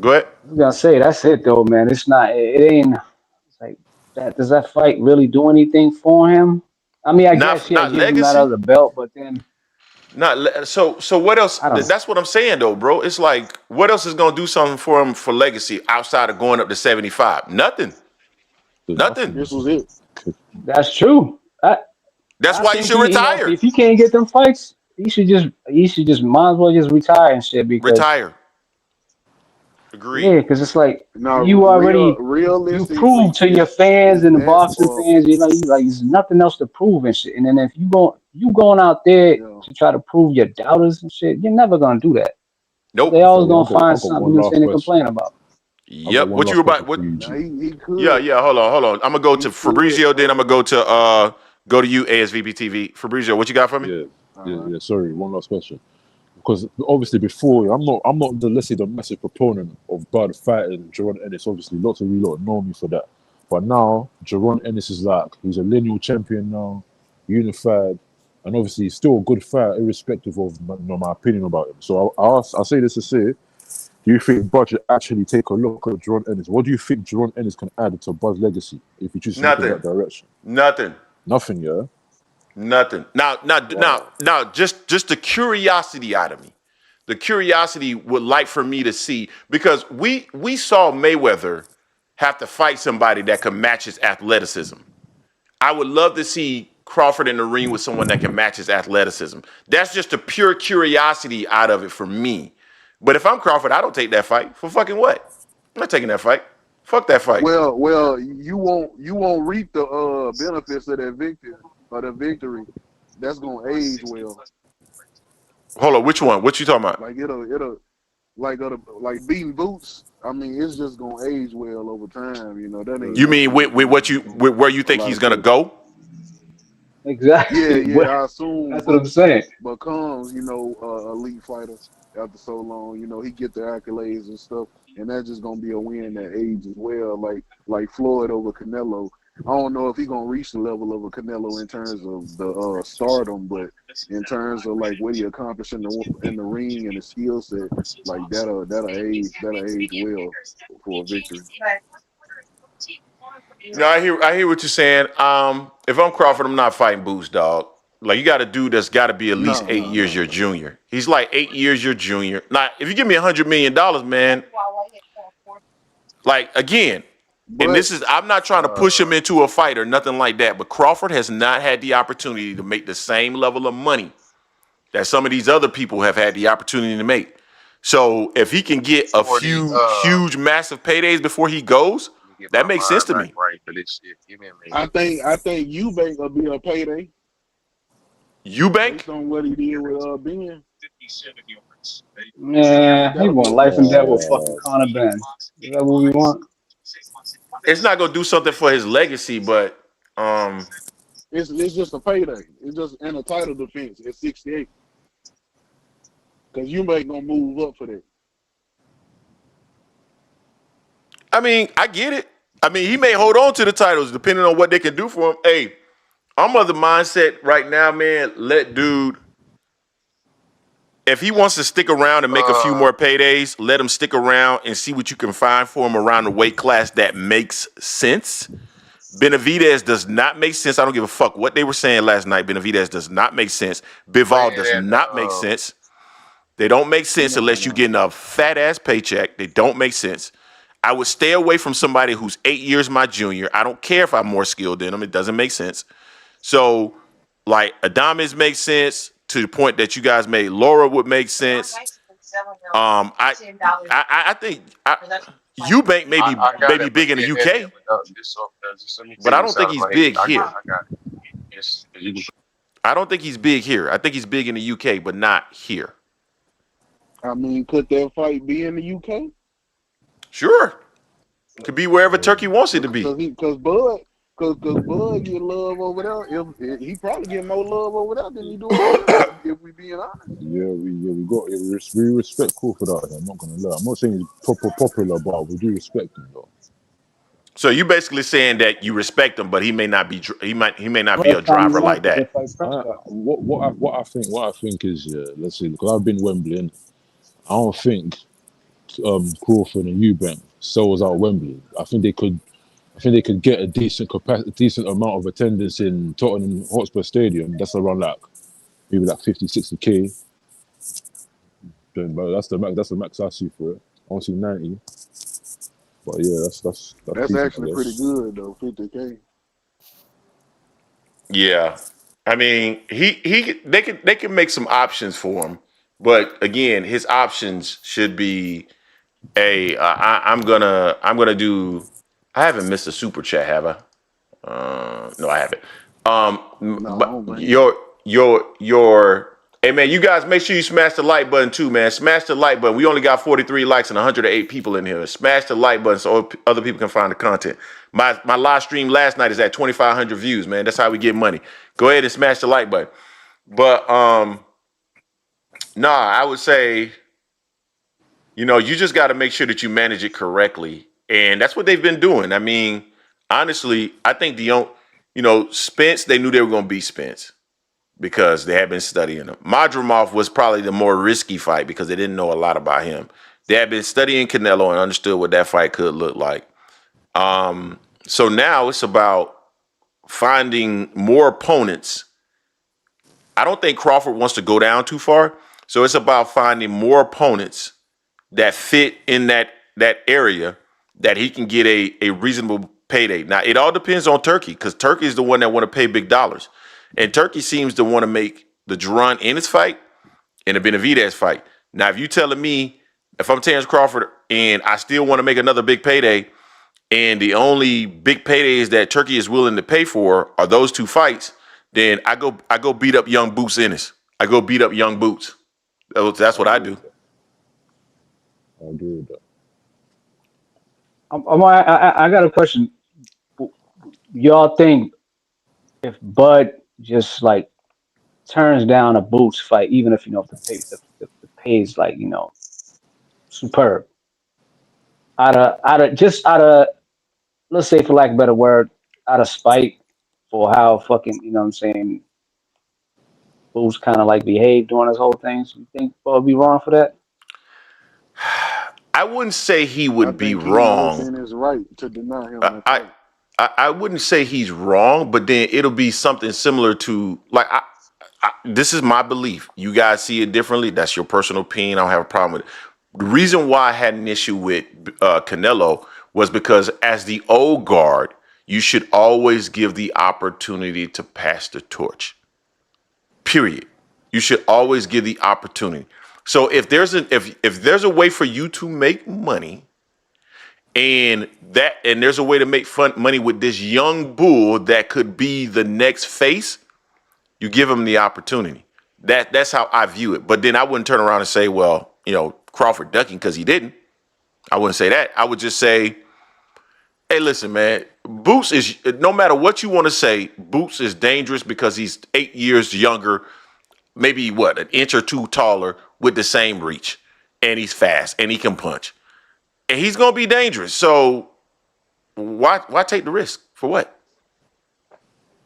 Go ahead. I was gonna say that's it though, man. It ain't like that. Does that fight really do anything for him? I mean, I guess gives him that other belt, but then so what else? That's what I'm saying though, bro. It's like, what else is gonna do something for him for legacy outside of going up to 75? Nothing. This was it. That's true. That's why you should retire. If he can't get them fights, he should just might as well just retire and shit. Because retire. Agreed. Yeah, because it's like you already you proved to your fans and the boxing fans, there's nothing else to prove and shit. And then if you going out there to try to prove your doubters and shit, you're never gonna do that. Nope. They always gonna find something to complain about. Yep. What you were about? What? Yeah. Hold on. I'm gonna go to Fabrizio. Then I'm gonna go to you, ASVP TV. Fabrizio, what you got for me? Yeah. Sorry, one last question. Because obviously before, I'm not let's say the massive proponent of Bud fighting Jaron Ennis. Obviously, lots of you lot know me for that. But now Jaron Ennis is like, he's a lineal champion now, unified, and obviously he's still a good fighter, irrespective of my opinion about him. So I'll say this to say, do you think Bud should actually take a look at Jaron Ennis? What do you think Jaron Ennis can add to Bud's legacy if you choose to look in that direction? Nothing, yeah. Nothing. Now, just the curiosity out of me. The curiosity would like for me to see, because we saw Mayweather have to fight somebody that could match his athleticism. I would love to see Crawford in the ring with someone that can match his athleticism. That's just a pure curiosity out of it for me. But if I'm Crawford, I don't take that fight. For fucking what? I'm not taking that fight. Fuck that fight. Well, you won't reap the benefits of that victory. Or the victory, that's gonna age well. Hold on, which one? What you talking about? Like it'll like beating Boots. I mean, it's just gonna age well over time. That ain't. You mean with where you think he's gonna go? Exactly. Yeah. I assume that's what I'm saying. Becomes elite fighter after so long. He get the accolades and stuff, and that's just gonna be a win that age as well. Like Floyd over Canelo. I don't know if he gonna reach the level of a Canelo in terms of the stardom, but in terms of like what he accomplished in the ring and the skill set, like that'll age well for a victory. No, I hear what you're saying. If I'm Crawford, I'm not fighting Boots, dog. Like you got a dude that's got to be at least No, 8 years your no. junior. He's like 8 years your junior. Now, if you give me $100 million, man, like again, and But this is I'm not trying to push him into a fight or nothing like that, but Crawford has not had the opportunity to make the same level of money that some of these other people have had the opportunity to make. So if he can get a For the few huge, massive paydays before he goes, let me get that my makes sense mind to back me. right for this shit. Give me a minute. I think Eubank will be a payday Eubank, based on what he did with Ben. Man, he That'll be want a life and death payday. with fucking Conor Ben. Is that what we want? it's not gonna do something for his legacy, but um, It's just a payday. It's just in a title defense at 68 because Eubank gonna move up for that. I mean, I get it. I mean, he may hold on to the titles depending on what they can do for him. Hey, I'm of the mindset right now, man. Let dude, if he wants to stick around and make a few Uh, more paydays, let him stick around and see what you can find for him around the weight class that makes sense. Benavidez does not make sense. I don't give a fuck what they were saying last night. Benavidez does not make sense. Bival playing does at not make sense. They don't make sense unless you're No. getting a fat ass paycheck. They don't make sense. I would stay away from somebody who's 8 years my junior. I don't care if I'm more skilled than them. It doesn't make sense. So, like, Adames makes sense to the point that you guys made. Laura would make sense. I think Eubank may be I got it, but big in the yeah, UK, just let me but I figure don't this think out in he's my head. big here. I got it. Yes, you can. I don't think he's big here. I think he's big in the UK, but not here. I mean, could that fight be in the UK? Sure, could be wherever Turkey wants it to be. Cause Bud get love over there. If he probably get more love over there than he do over here. If we being honest. We respect Crawford out here. I'm not gonna lie. I'm not saying he's popular, but we do respect him though. So you basically saying that you respect him, but he may not be he may not be a First time he driver wants like to go that. fight Prescott. What I think is let's see, because I've been Wembley and I don't think Crawford and Eubank sells out Wembley. I think they could get a decent amount of attendance in Tottenham Hotspur Stadium. That's around like maybe like 50, 60K. Then, but that's the max I see for it. I don't see 90. But yeah, that's That's decent, I actually pretty guess. good though. 50K. Yeah, I mean they can make some options for him, but again, his options should be I'm gonna do. I haven't missed a super chat, have I? No, I haven't. No, I But don't think so. your hey man, you guys make sure you smash the like button too, man. Smash the like button. We only got 43 likes and 108 people in here. Smash the like button so other people can find the content. My live stream last night is at 2,500 views, man. That's how we get money. Go ahead and smash the like button. But nah, I would say you just got to make sure that you manage it correctly, and that's what they've been doing. I mean, honestly, I think Spence. They knew they were going to beat Spence because they had been studying him. Madrimov was probably the more risky fight because they didn't know a lot about him. They had been studying Canelo and understood what that fight could look like. So now it's about finding more opponents. I don't think Crawford wants to go down too far, so it's about finding more opponents that fit in that area that he can get a reasonable payday. Now it all depends on Turkey because Turkey is the one that want to pay big dollars, and Turkey seems to want to make the Duran Ennis fight and the Benavidez fight. Now if you telling me if I'm Terence Crawford and I still want to make another big payday, and the only big paydays that Turkey is willing to pay for are those two fights, then I go beat up young Boots Ennis. I go beat up young Boots. That's I what I agree do. with that. I agree with that. I got a question. Y'all think if Bud just like turns down a Boots fight, even if if the pay is like superb, out of let's say for lack of a better word, out of spite for how fucking, you know what I'm saying, Boots kind of like behaved during this whole thing. So you think Bo would be wrong for that? I wouldn't say he I would be think he's wrong. within his right to deny him I, that I fight. I wouldn't say he's wrong, but then it'll be something similar to like this is my belief. You guys see it differently. That's your personal opinion. I don't have a problem with it. The reason why I had an issue with Canelo was because as the old guard, you should always give the opportunity to pass the torch. Period. You should always give the opportunity. So if there's a way for you to make money and there's a way to make fun money with this young bull that could be the next face, you give him the opportunity. That's how I view it. But then I wouldn't turn around and say, well, Crawford ducking because he didn't. I wouldn't say that. I would just say, hey, listen, man, Boots is, no matter what you want to say, Boots is dangerous because he's 8 years younger, maybe what, an inch or two taller with the same reach. And he's fast and he can punch. And he's gonna be dangerous. So why take the risk? For what?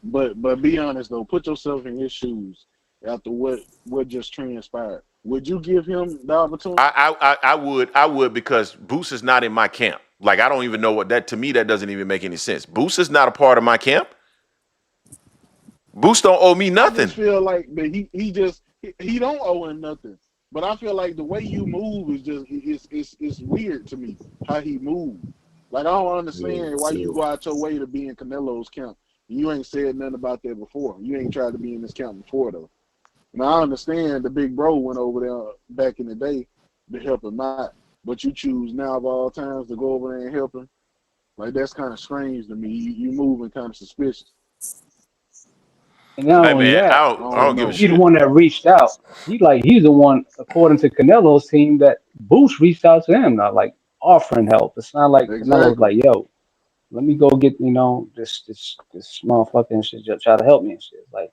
But be honest though, put yourself in his shoes after what just transpired. Would you give him the opportunity? I would because Boots is not in my camp. Like I don't even know what that, to me that doesn't even make any sense. Boots is not a part of my camp. Boots don't owe me I just nothing. feel like that he don't owe him nothing. But I feel like the way you move is just it's weird to me how he moved. Like I don't Yeah, understand why you yeah. go out your way to be in Canelo's camp. You ain't said nothing about that before. You ain't tried to be in this camp before though. Now I understand the big bro went over there back in the day to help him out, but you choose now of all times to go over there and help him. Like that's kind of strange to me. You moving kind of suspicious. And not Hey only man, that, I I don't don't give a he know. the shit. one that reached out. He's the one, according to Canelo's team, that Boost reached out to him, not like offering help. It's not like Canelo's Exactly. like, yo, let me go get, this motherfucker and shit, just try to help me and shit. Like,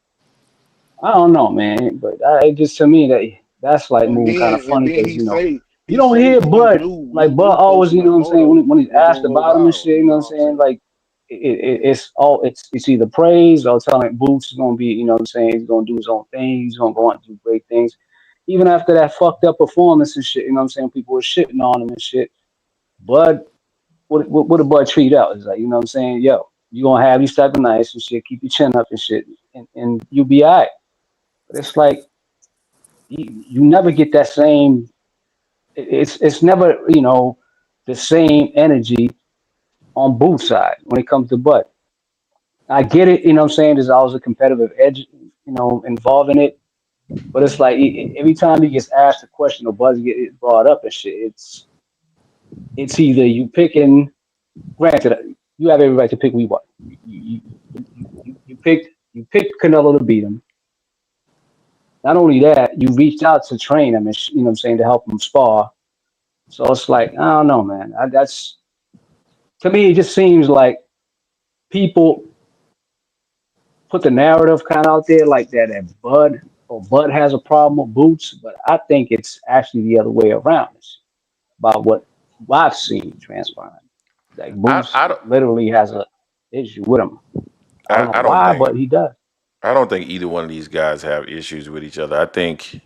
I don't know, man, but it just to me that's like And moving kind then of and funny then because he say you he don't say hear he Bud knew like he Bud knew always, posting that photo when he's was asked gonna go about him and viral. shit, You know what I'm saying saying? like it's either praise or telling Boots is gonna be, he's gonna do his own thing, he's gonna go on and do great things. Even after that fucked up performance and shit, people were shitting on him and shit. Bud, what did Bud tweet out? It's like, yo, you gonna have these type of nights and shit, keep your chin up and shit, and you'll be all right. But it's like you never get that same. It's never the same energy on both sides when it comes to Bud. I get it, there's always a competitive edge, involved in it. But it's like every time he gets asked a question or Buzz get brought up and shit, it's either you picking. Granted, you have every right to pick who you want. You picked Canelo to beat him. Not only that, you reached out to train him and to help him spar. So it's like I don't know, man. That's to me. It just seems like people put the narrative kind of out there like that Bud has a problem with Boots, but I think it's actually the other way around. It's about what I've seen transpiring. Like I Boots I don't literally has a issue with him. I don't know I don't why, think but he does. I don't think either one of these guys have issues with each other. I think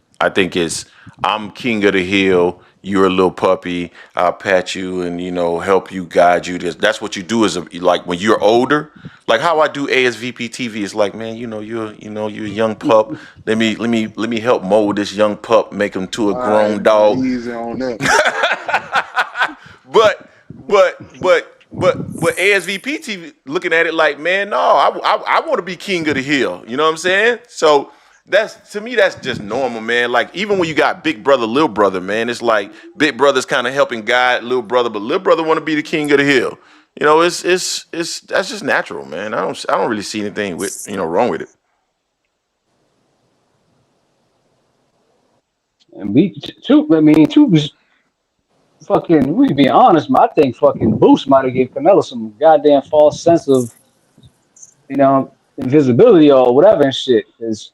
it's I'm king of the hill. You're a little puppy. I'll pat you and help you, guide you. That's what you do as like when you're older. Like how I do ASVP TV. It's like, man, you're a young pup. Let me help mold this young pup, make him to a All right, grown now dog. easy on that. But ASVP TV looking at it like, man, no, I want to be king of the hill. You know what I'm saying? So that's to me, that's just normal, man. Like even when you got big brother, little brother, man, it's like big brother's kind of helping guide little brother, but little brother want to be the king of the hill. It's that's just natural, man. I don't really see anything with wrong with it. And truth is fucking. We be honest, man. I think fucking Boost might have gave Canelo some goddamn false sense of invisibility or whatever and shit. Because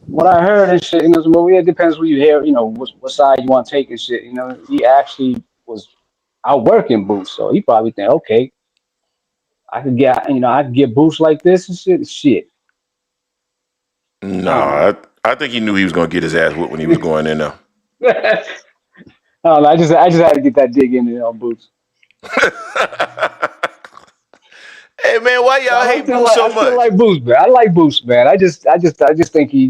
what I heard and shit, well, yeah, it depends who you hear, what side you want to take and shit. He actually was outworking Boots, so he probably think, okay, I could get, I could get boosts like this and shit. Shit, No, I don't know. I think he knew he was gonna get his ass whipped when he was going in there. I don't know. I just had to get that dig in there on boots. Hey man, why y'all I hate still Boo like, so I still much? like boots, man. I like boots, man. I just think he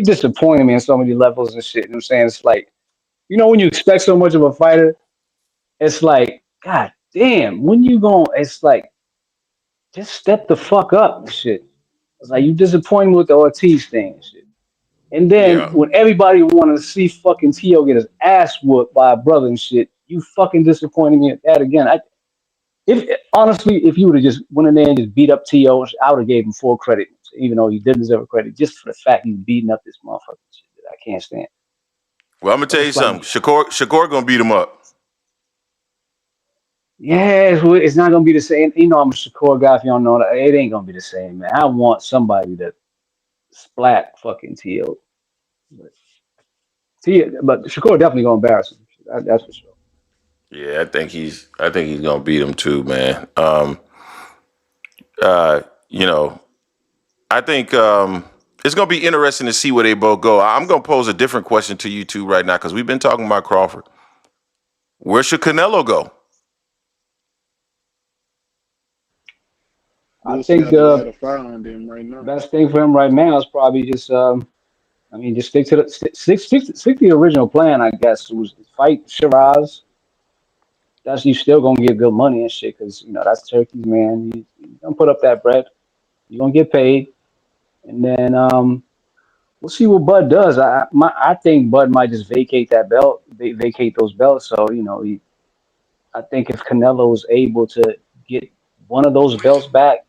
disappointed me on so many levels and shit. You know what I'm saying? It's like, when you expect so much of a fighter, it's like, God damn, when you going, it's like, just step the fuck up and shit. It's like, you disappointed me with the Ortiz thing and shit. And then Yeah, when everybody wanted to see fucking Tio get his ass whooped by a brother and shit, you fucking disappointed me at that again. If honestly, if you would have just went in there and just beat up T.O., I would have gave him full credit, even though he didn't deserve credit, just for the fact he's beating up this motherfucker. Shit that I can't stand. well I'm gonna But tell you it's like, something. Shakur gonna beat him up. yeah, it's not gonna be the same. I'm a Shakur guy. If you don't know that, it ain't gonna be the same, man. I want somebody to splat fucking T.O. But but Shakur definitely gonna embarrass him. That's for sure. Yeah, I think he's gonna beat him too, man. You know, I think it's gonna be interesting to see where they both go. I'm gonna pose a different question to you two right now because we've been talking about Crawford. Where should Canelo go? I This think got to light the a fire on them right now. best thing for him right now is probably just just stick to stick to the original plan. I guess was to fight Shiraz. That's you still gonna get good money and shit because that's Turkey's man. You gonna put up that bread. You are gonna get paid, and then we'll see what Bud does. I think Bud might just vacate that belt, vacate those belts. So I think if Canelo is able to get one of those belts back,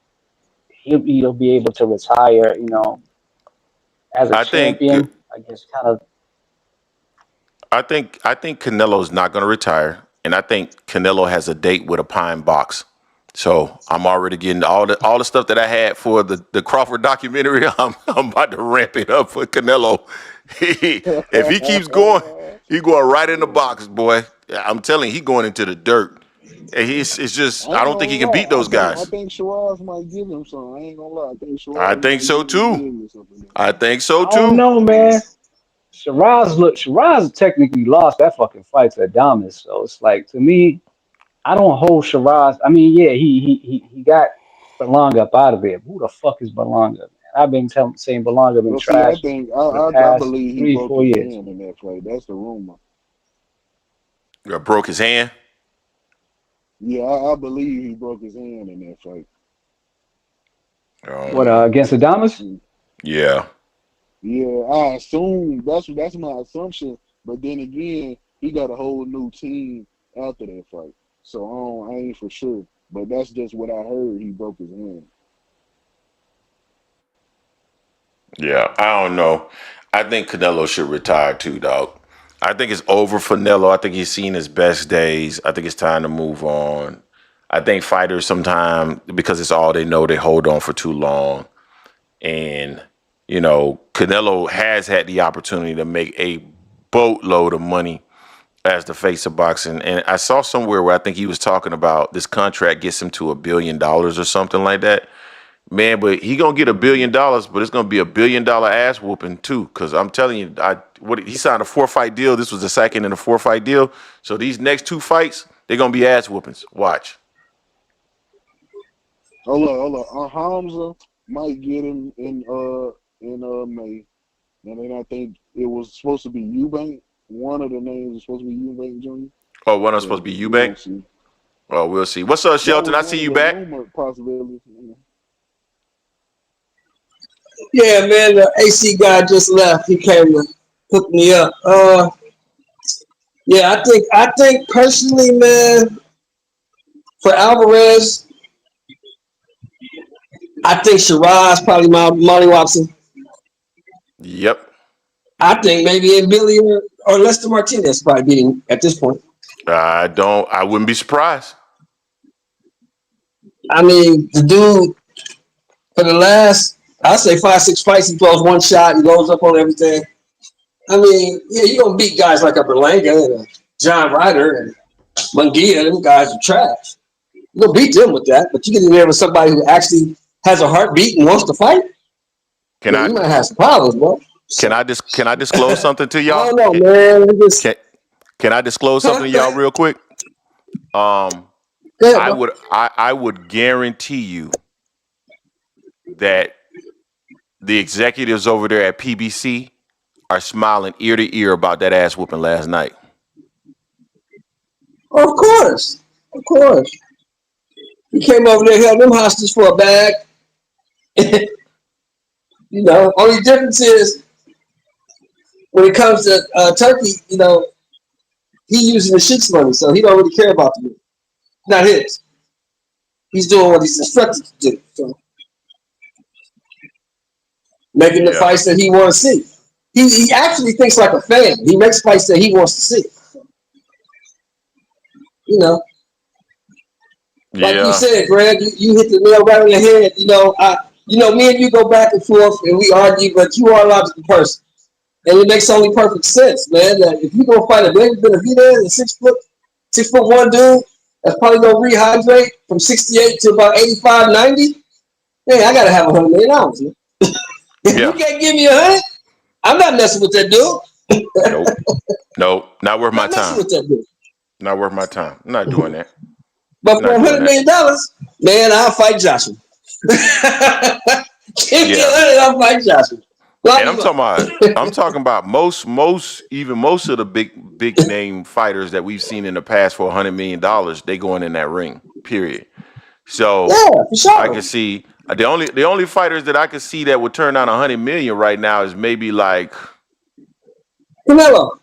he'll be able to retire. As a I think champion, I guess kind of. I think Canelo's not going to retire, and I think Canelo has a date with a pine box. So I'm already getting all the stuff that I had for the Crawford documentary. I'm about to ramp it up for Canelo. If he keeps going, he going right in the box, boy. I'm telling you, he going into the dirt. And it's just I I ain't don't gonna think he can lie. beat those I guys. think Shiraz might give him some. I ain't gonna lie. I think I Shiraz think might so give him too. business up in there. I think so I don't too. know, man. Shiraz technically lost that fucking fight to Adamas, so it's like to me, I don't hold Shiraz. I mean, yeah, he got Berlanga up out of there. Who the fuck is Berlanga, man? I've been saying Berlanga been Well, see, I trash think for the I past believe he three, broke four his years. hand in that fight. That's the rumor. Broke his hand. Yeah, I believe he broke his hand in that fight. What Um, against Adamas? Mm. yeah. Yeah, I assume that's my assumption. But then again, he got a whole new team after that fight, so I ain't for sure. But that's just what I heard. He broke his hand. Yeah, I don't know. I think Canelo should retire too, dog. I think it's over for Canelo. I think he's seen his best days. I think it's time to move on. I think fighters sometimes, because it's all they know, they hold on for too long. And, Canelo has had the opportunity to make a boatload of money as the face of boxing. And I saw somewhere where I think he was talking about this contract gets him to $1 billion or something like that. Man, but he gonna get $1 billion, but it's gonna be $1 billion ass whooping too. Cause I'm telling you, he signed a 4-fight deal. This was the second in a 4-fight deal. So these next 2 fights, they're gonna be ass whoopings. Watch. Hold up. Hamza might get him in May, and then I think it was supposed to be Eubank. One of the names was supposed to be Eubank Jr. Oh, one of them supposed So to be we gonna Eubank. see. Oh, we'll see. What's up, That Shelton? was I one see of you the back. rumored possibilities. Yeah, man, the AC guy just left. He came to hook me up. Yeah, I think personally, man, for Alvarez, I think Shiraz probably Monty Watson. Yep. I think maybe in Billy or Lester Martinez probably beating at this point. I wouldn't be surprised. I mean, the dude for the last, I'll say 5, 6 fights, he throws one shot, he goes up on everything. I mean, yeah, you're gonna beat guys like a Berlanga and a John Ryder and Munguia. Them guys are trash. You're gonna beat them with that, but you get in there with somebody who actually has a heartbeat and wants to fight. Can Man, I you might have some problems, bro. So can I disclose something to I y'all? don't know, man. Can can I disclose something to Go y'all ahead. real quick? Um, Go ahead, bro. I would guarantee you that the executives over there at PBC are smiling ear to ear about that ass whooping last night. Of course, of course. He came over there, held them hostage for a bag. Only difference is when it comes to Turkey, he using the Sheik's money, so he don't really care about the money. Not his. He's doing what he's instructed to do. So making the Yeah, fights that he wants to see. He actually thinks like a fan. He makes fights that he wants to see. You know, like you yeah, said, Greg, you hit the nail right on the head. Me and you go back and forth and we argue, but you are a logical person. And it makes only perfect sense, man, that if you're gonna fight a David Benavidez, a 6'1" dude, that's probably gonna rehydrate from 68 to about 85, 90, man, I gotta have $100 million, man. If you yeah. can't give me 100, I'm not messing with that dude. Nope, nope. Not worth my Not messing time. with that dude. Not worth my time. I'm not doing that. But for Not doing $100 million, man, I'll fight Joshua. Give me Yeah. 100, I'll fight Joshua. Lock And him up. I'm talking about most of the big name fighters that we've seen in the past for $100 million, they going in that ring. Period. So Yeah, for I sure. can see the only fighters that I could see that would turn down 100 million right now is maybe like Canelo.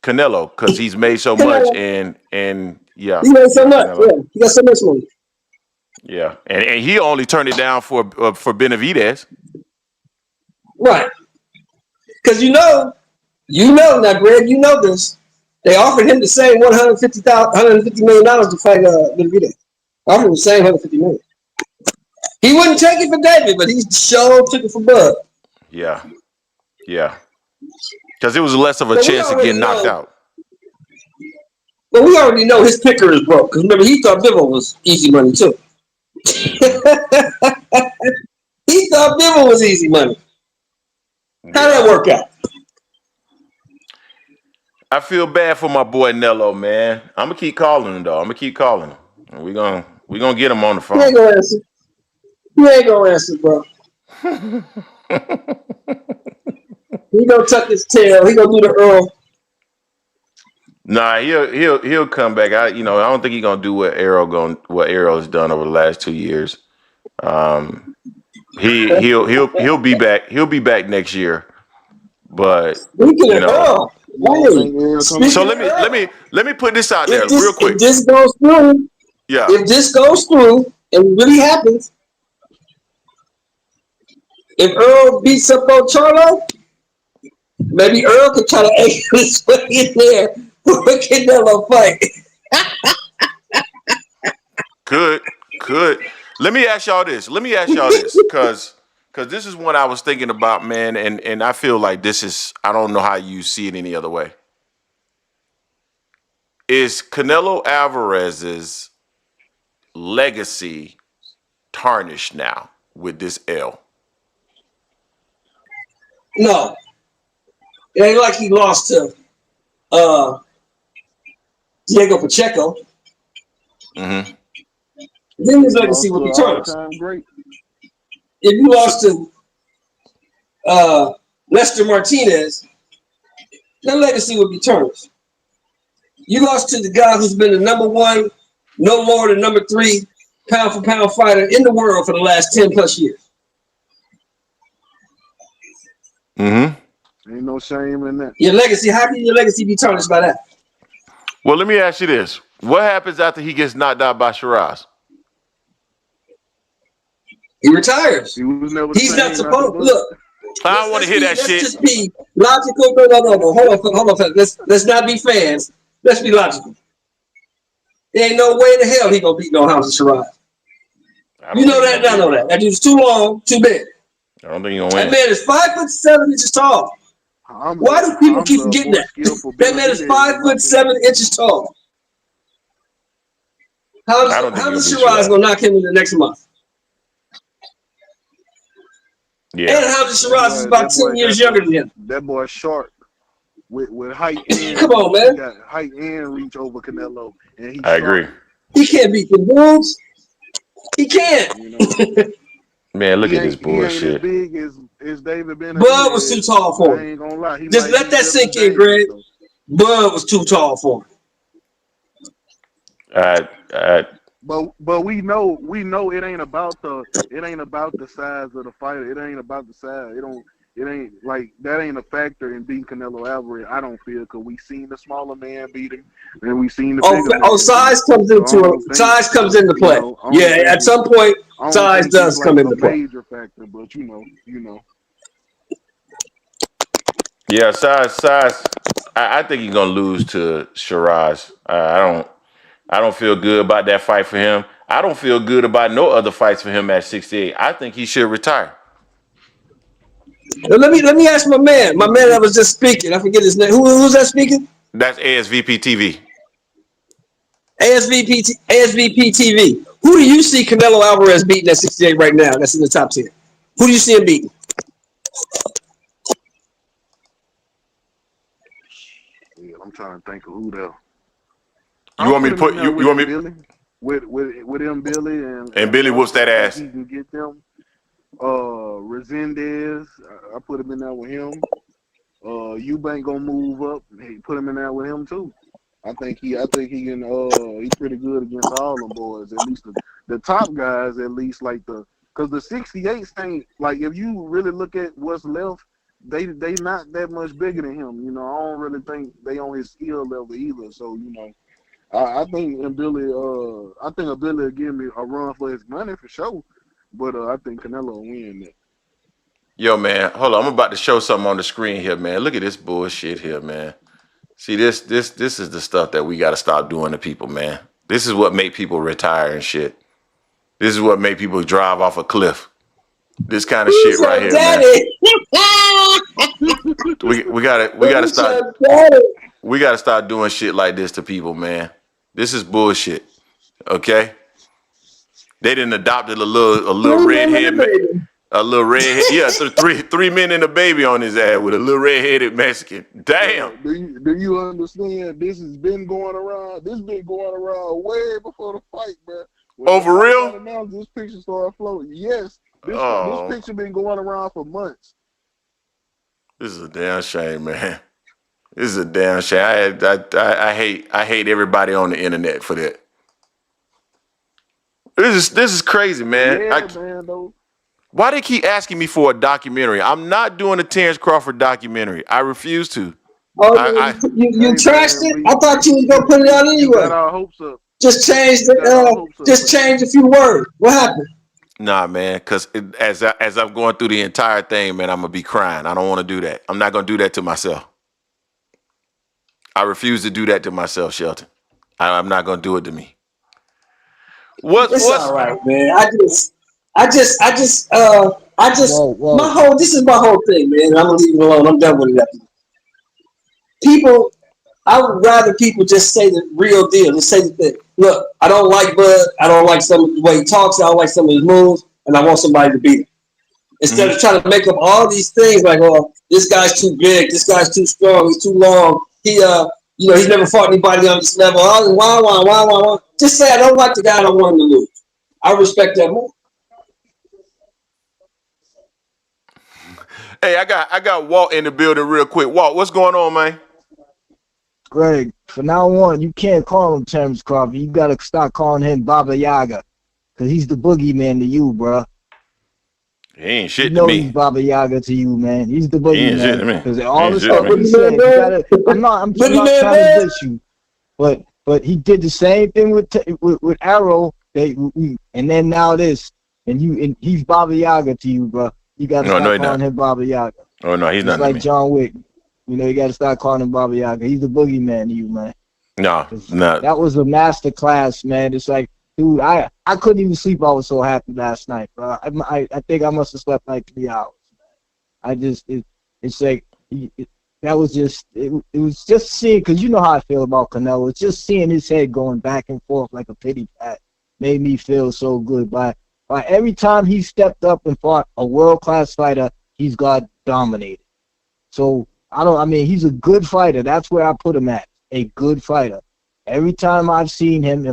Canelo, because he's made so much, Canelo. and yeah, He made so yeah, much. Yeah, Canelo, he got so much money. yeah, and he only turned it down for Benavidez. Right. Because now, Greg, you know this. They offered him the same $150 million to fight Benavidez. Offered him the same $150 million. He wouldn't take it for David, but he sure took it for Bud. Yeah, yeah, because it was less of a But we chance of already getting knocked know. out. But we already know his picker is broke. Because remember, he thought Bivol was easy money too. Hmm. He thought Bivol was easy money. How'd Yeah. that work out? I feel bad for my boy Nello, man. I'm gonna keep calling him though. I'm gonna keep calling him. And we gonna get him on the He ain't phone. gonna answer. He ain't gonna answer, bro. He gonna tuck his tail. He gonna do the Earl. Nah, he'll come back. I don't think he's gonna do what Arrow's done over the last 2 years. Um, he'll be back. He'll be back next year. But Speaking you of know, Earl, You don't think Aaron coming so speaking back? of let me let me Earl, let me put this out there if real this quick. if this goes through, Yeah, if this goes through and it really happens, if Earl beats up on Charlo, maybe Earl could try to ace his way in there for a Canelo fight. could could. Let me ask y'all this. Cause this is what I was thinking about, man, and I feel like this is I don't know how you see it any other way. Is Canelo Alvarez's legacy tarnished now with this L? No, it ain't like he lost to uh, Diego Pacheco. Mm-hmm. Then his He legacy lost would to be an tarnished. all-time great. If you So, lost to Lester Martinez, that legacy would be tarnished. You lost to the guy who's been the number one, no more than number three pound for pound fighter in the world for the last 10 plus years. mm-hmm. Ain't no shame in that. Your legacy, how can your legacy be tarnished by that? Well, let me ask you this: what happens after he gets knocked out by Shiraz? He retires. He was never the He's not same after supposed Bud. look. I don't want to hear that Let's shit. just be logical. No. Hold on. Let's not be fans. Let's be logical. There ain't no way in the hell he gonna beat no House of Shiraz. I You don't know think he's that, gonna I beat know him. that. That dude's too long, too big. I don't think he's gonna That win. man is 5'7" tall. Why do people keep Hamza a forgetting more that? skillful That man is Benavidez, in my opinion. 5'7" tall. I don't think How's he'll beat Shiraz Shiraz. gonna knock him in the next month? Yeah. And how's Shiraz is about 10 years younger than him? That boy short with height and Come on, reach. He man. got height and reach over Canelo, and he's I sharp. agree. He can't beat the dudes. He can't. You know, Man, look at this he ain't as bullshit. big as David Bud was too Benavidez, tall but for I him. ain't gonna lie, he Just might let be that just as sink in, dangerous Greg. though. Bud was too tall for him. I But we know it ain't about the size of the fighter. It ain't about the size. It ain't like that ain't a factor in beating Canelo Alvarez. I don't feel, because we seen the smaller man beat him and we seen the bigger man beat him. Size comes So into it. Size comes into play. Yeah, at some point, I don't size think it's does like come a into play. major factor, but you know. yeah, size. I think he's gonna lose to Shiraz. I don't feel good about that fight for him. I don't feel good about no other fights for him at 68. I think he should retire. Now, let me ask my man that was just speaking. I forget his name. Who's that speaking? That's ASVP TV. ASVP TV. Who do you see Canelo Alvarez beating at 68 right now? That's in the top 10. Who do you see him beating? Yeah, I'm trying to think of who the. You I'll want me put to him in put there you with want him me Billy, with him Billy and Billy whoops that I think ass. he can get them. Resendez, I put him in there with him. Eubank gonna move up. He put him in there with him too. I think he can. He's pretty good against all them boys. At least the top guys. At least like because the 68s ain't like, if you really look at what's left, they not that much bigger than him. You know, I don't really think they on his skill level either. So you know, I think Billy will give me a run for his money for sure. But I think Canelo will win that. Yo, man, hold on. I'm about to show something on the screen here, man. Look at this bullshit here, man. See, this is the stuff that we got to stop doing to people, man. This is what make people retire and shit. This is what make people drive off a cliff. This kind of shit Who's right your here, man. daddy? We gotta Who's start your daddy? we gotta start doing shit like this to people, man. This is bullshit. Okay? They didn't adopted a little 3 men and a redhead baby. a little redhead. Yeah, three men and a baby on his ass with a little redheaded Mexican. Damn. Do you understand? This has been going around. This been going around way before the fight, bro. When Oh, the for fight real? got announced, this picture started floating. Yes, this Oh, picture been going around for months. this is a damn shame, man. This is a damn shame. I hate everybody on the internet for that. This is crazy, But man. yeah, man, though. Why they keep asking me for a documentary? I'm not doing a Terence Crawford documentary. I refuse to. Oh, I you Hey, trashed man, it? I thought you was you gonna put it out you got anyway. our hopes up. Just change You got our hopes up for that. a few words. What happened? Nah, man, because as I'm going through the entire thing, man, I'm gonna be crying. I don't want to do that. I'm not gonna do that to myself. I refuse to do that to myself, Shelton. I'm not gonna do it to me. It's What's all right, man. I just, Whoa, whoa. this is my whole thing, man. I'm gonna leave it alone. I'm done with it. People, I would rather people just say the real deal. Just say the thing. Look, I don't like Bud. I don't like some of the way he talks. I don't like some of his moves, and I want somebody to beat him. Instead Mhm. of trying to make up all these things like, oh, this guy's too big, this guy's too strong, he's too long. He's never fought anybody on this level. Why. Just say I don't like the guy. I don't want him to lose. I respect that more. Hey, I got Walt in the building real quick. Walt, what's going on, man? Greg, from now on, you can't call him Terence Crawford. You got to start calling him Baba Yaga, because he's the boogeyman to you, bro. He ain't You shit to know he's me. Baba Yaga to you, man. He's the He ain't shit to boogeyman. me. Because He all ain't the shit to stuff me. that he said, I'm not trying to diss you, but he did the same thing with Arrow, and then now this, and he's Baba Yaga to you, bro. You got to No, start he's calling not. him Baba Yaga. Oh no, he's Just not to like me. John Wick. You got to start calling him Baba Yaga. He's the boogeyman to you, man. No, no. That was a master class, man. It's like, dude, I couldn't even sleep. I was so happy last night, bro. I think I must have slept like 3 hours. It's like that was just it was just seeing, because you know how I feel about Canelo. It's just seeing his head going back and forth like a pity pat made me feel so good. By every time he stepped up and fought a world class fighter, he's got dominated. So I mean, he's a good fighter. That's where I put him at. A good fighter. Every time I've seen him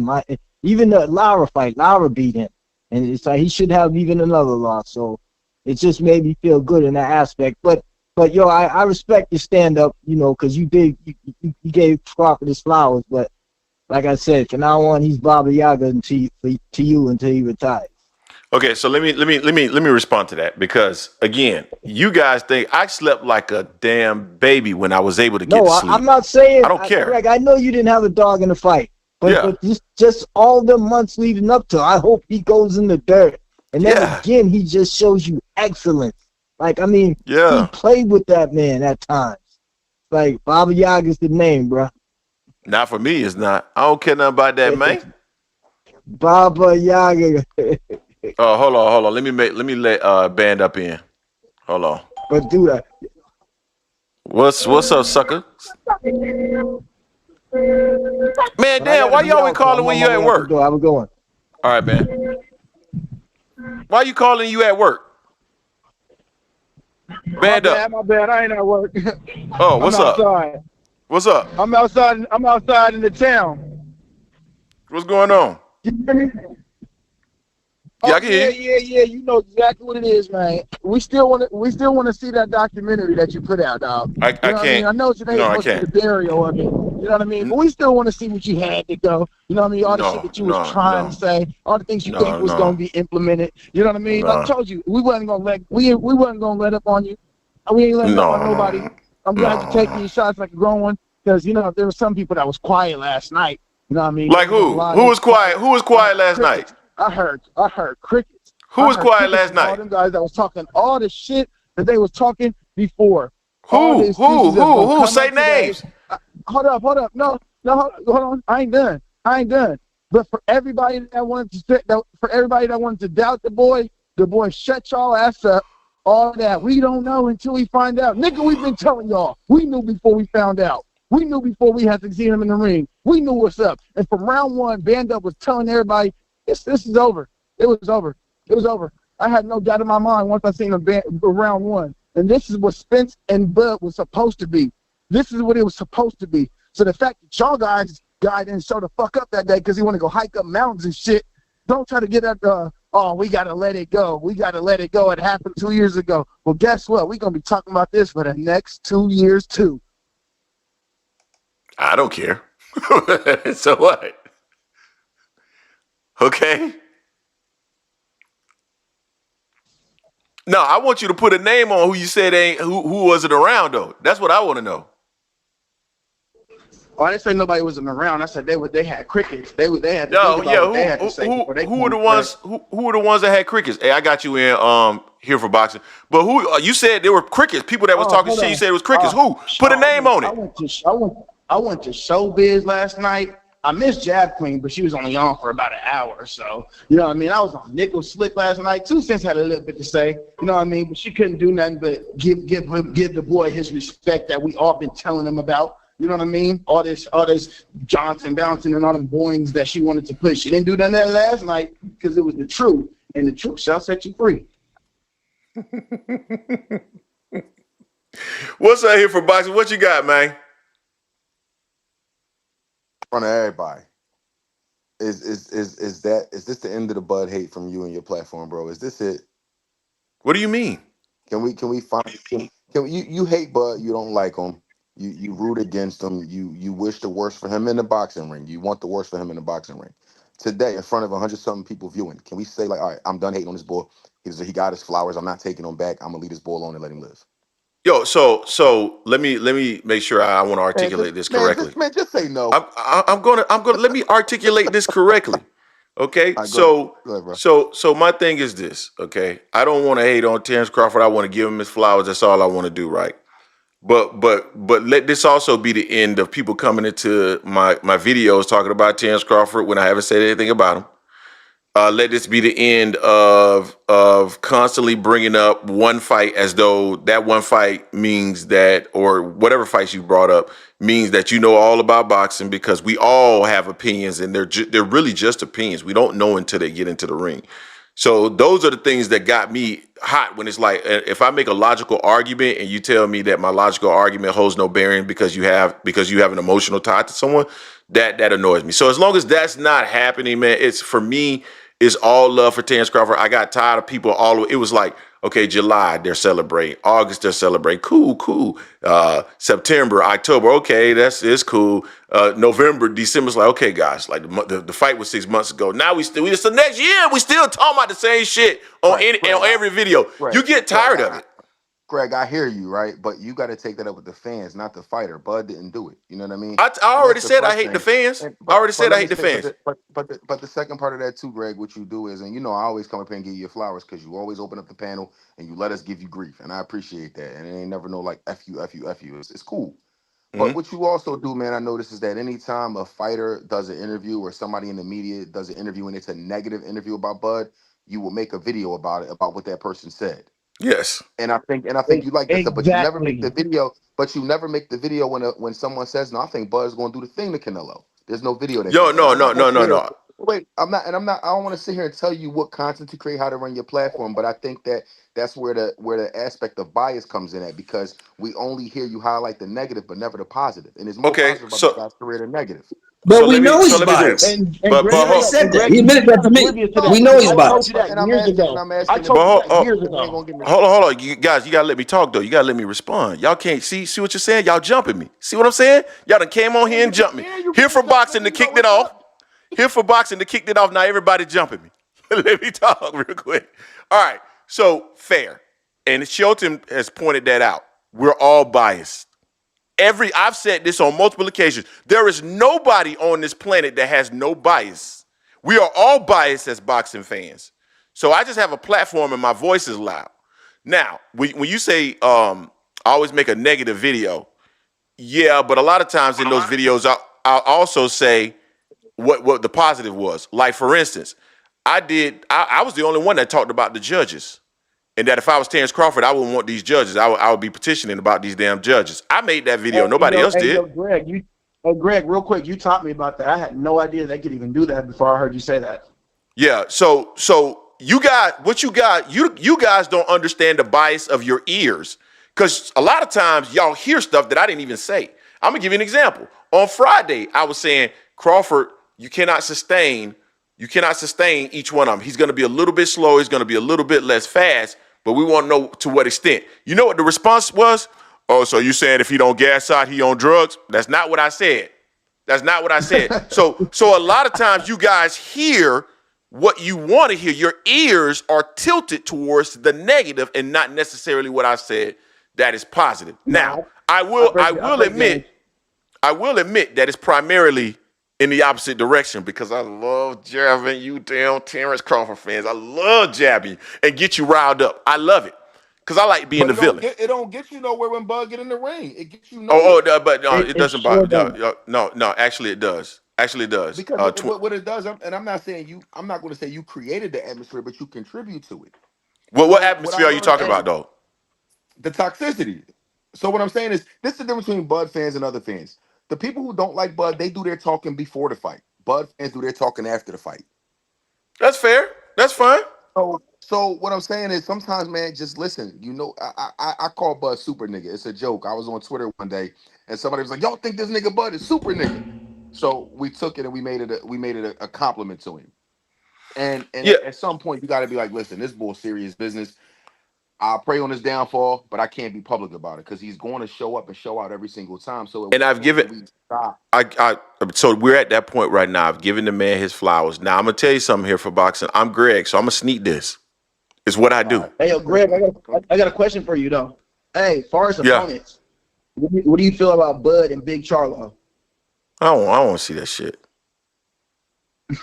even the Lara fight, Lara beat him. And it's like he should have even another loss. So it just made me feel good in that aspect. But yo, I respect your stand up, you know, because you gave Crawford his flowers. But like I said, from now on, he's Baba Yaga to you until he retires. Okay, so let me respond to that, because again, you guys think I slept like a damn baby when I was able to get to sleep. I'm not saying. I don't care. Greg, I know you didn't have a dog in the fight, but Yeah. but just all the months leading up to it, I hope he goes in the dirt, and then again he just shows you excellence. Like, I mean, he played with that man at times. Like, Baba Yaga is the name, bro. Not for me, it's not. I don't care nothing about that, man. Baba Yaga. Oh, hold on. Let me band up in. Hold on. But do that. What's up, sucker? Man, damn, why you always calling when you at work? I was going. All right, man. Why you calling you at work? Band up. My bad. I ain't at work. Oh, what's up? Outside. What's up? I'm outside in the town. What's going on? You hear me? Yeah, I can hear you. Yeah. You know exactly what it is, man. We still want to see that documentary that you put out, dog. I can't. I know today was supposed to be the burial of it. You know what I mean? But we still want to see what you had to go. You know what I mean? All the shit that you was trying to say, all the things you think was gonna be implemented. You know what I mean? Like I told you, we wasn't gonna let up on you. We ain't letting up on nobody. I'm glad you're taking your shots like a grown one, because you know there were some people that was quiet last night. You know what I mean? Like who? Who was quiet? Who was quiet last night? I heard crickets. Who was quiet last night? All them guys that was talking all the shit that they was talking before. Who? Say names. Hold up. No, hold on. I ain't done. But for everybody that wanted to doubt the boy, shut y'all ass up. All that we don't know until we find out. Nigga, we've been telling y'all. We knew before we found out. We knew before we had to see him in the ring. We knew what's up. And from round one, Band Up was telling everybody, this is over. It was over. I had no doubt in my mind once I seen him round one. And this is what Spence and Bud was supposed to be. This is what it was supposed to be. So the fact that y'all guys didn't show the fuck up that day because he want to go hike up mountains and shit, don't try to get at we got to let it go. It happened 2 years ago. Well, guess what? We're going to be talking about this for the next 2 years, too. I don't care. So what? Okay. No, I want you to put a name on who you said who wasn't around, though. That's what I want to know. Oh, I didn't say nobody wasn't around. I said they had crickets. They had to think about what they had to say. Who were the ones? Who were the ones that had crickets? Hey, I got you in here for boxing. But who? You said there were crickets. People that was talking shit. You said it was crickets. Who? Put a name on it. I went to Showbiz last night. I missed Jab Queen, but she was only on for about an hour or so. You know what I mean? I was on Nickel Slick last night. 2 Cents had a little bit to say. You know what I mean? But she couldn't do nothing but give the boy his respect that we all been telling him about. You know what I mean? All this Johnson bouncing and all them Boeings that she wanted to push. She didn't do none of that last night because it was the truth, and the truth shall set you free. What's up here for boxing? What you got, man? In front of everybody. Is this the end of the Bud hate from you and your platform, bro? Is this it? What do you mean? Can we find? You hate Bud? You don't like him? You root against him. You wish the worst for him in the boxing ring. You want the worst for him in the boxing ring. Today, in front of 100-something people viewing, can we say like, all right, I'm done hating on this boy. He got his flowers. I'm not taking him back. I'm gonna leave this boy alone and let him live. Yo, so let me make sure I want to articulate this correctly. Man, just say no. I'm gonna let me articulate this correctly. Okay, right, so go ahead, so my thing is this. Okay, I don't want to hate on Terence Crawford. I want to give him his flowers. That's all I want to do, right? But let this also be the end of people coming into my videos talking about Terence Crawford when I haven't said anything about him. let this be the end of constantly bringing up one fight as though that one fight means that, or whatever fights you brought up means that you know all about boxing, because we all have opinions, and they're really just opinions. We don't know until they get into the ring. So those are the things that got me hot, when it's like, if I make a logical argument and you tell me that my logical argument holds no bearing because you have an emotional tie to someone, that annoys me. So as long as that's not happening, man, it's, for me, it's all love for Terence Crawford. I got tired of people it was like, okay, July, they're celebrating. August, they're celebrating. Cool. September, October, okay, it's cool. November, December's like, okay, guys, like the fight was 6 months ago. Now we just the next year, we still talking about the same shit on every video. You get tired of it. Greg, I hear you, right? But you got to take that up with the fans, not the fighter. Bud didn't do it. You know what I mean? I already said I hate the fans. I already said I hate the fans. But the second part of that too, Greg, what you do is, and you know, I always come up here and give you your flowers because you always open up the panel and you let us give you grief, and I appreciate that. And it ain't never no like F you. It's cool. But what you also do, man, I notice is that anytime a fighter does an interview or somebody in the media does an interview and it's a negative interview about Bud, you will make a video about it, about what that person said. Yes. And I think you like that stuff, but you never make the video. But you never make the video when someone says, "No, I think Bud's going to do the thing to Canelo." There's no video. No. Wait, I'm not. I don't want to sit here and tell you what content to create, how to run your platform. But I think that's where the aspect of bias comes in at, because we only hear you highlight the negative, but never the positive. And it's more positive about the guy's career than negative. But we know he's biased. And Greg Greg said that. He admitted that to me. We know he's biased. Hold on, you guys. You gotta let me talk though. You gotta let me respond. Y'all can't see what you're saying. Y'all jumping me. See what I'm saying? Y'all done came on here and jumped me. Here for boxing to kick it off. Now everybody jumping me. Let me talk real quick. All right. So fair, and Shelton has pointed that out. We're all biased. I've said this on multiple occasions. There is nobody on this planet that has no bias. We are all biased as boxing fans. So I just have a platform and my voice is loud. Now, when you say I always make a negative video, yeah, but a lot of times in those videos, I'll also say what the positive was. Like, for instance, I was the only one that talked about the judges. And that if I was Terence Crawford, I wouldn't want these judges. I would be petitioning about these damn judges. I made that video. Nobody else did. Greg, real quick, you taught me about that. I had no idea they could even do that before I heard you say that. Yeah. So you guys don't understand the bias of your ears, because a lot of times y'all hear stuff that I didn't even say. I'm gonna give you an example. On Friday, I was saying, Crawford, you cannot sustain each one of them. He's gonna be a little bit slow. He's gonna be a little bit less fast. But we want to know to what extent. You know what the response was? Oh, so you saying if he don't gas out, he on drugs? That's not what I said. So a lot of times you guys hear what you want to hear. Your ears are tilted towards the negative and not necessarily what I said that is positive. Now, I will admit that it's primarily in the opposite direction, because I love jabbing you damn Terence Crawford fans. I love jabbing you and get you riled up. I love it because I like being the villain. It don't get you nowhere when Bud get in the ring. It gets you nowhere. But no, it doesn't bother. No, actually it does. Actually it does. Because what it does, and I'm not going to say you created the atmosphere, but you contribute to it. Well, what atmosphere are you talking about, though? The toxicity. So what I'm saying is, this is the difference between Bud fans and other fans. The people who don't like Bud, they do their talking before the fight. Bud fans do their talking after the fight. That's fair. That's fine. So what I'm saying is, sometimes, man, just listen. You know, I call Bud super nigga. It's a joke. I was on Twitter one day, and somebody was like, "Y'all think this nigga Bud is super nigga?" So we took it and we made it a compliment to him. And at some point, you got to be like, "Listen, this bull serious business. I'll pray on his downfall, but I can't be public about it because he's going to show up and show out every single time." So so we're at that point right now. I've given the man his flowers. Now I'm gonna tell you something here for boxing. I'm Greg, so I'm gonna sneak this. It's what I do. Hey, yo, Greg, I got a question for you though. Hey, far as opponents, what do you feel about Bud and Big Charlo? I don't want to see that shit.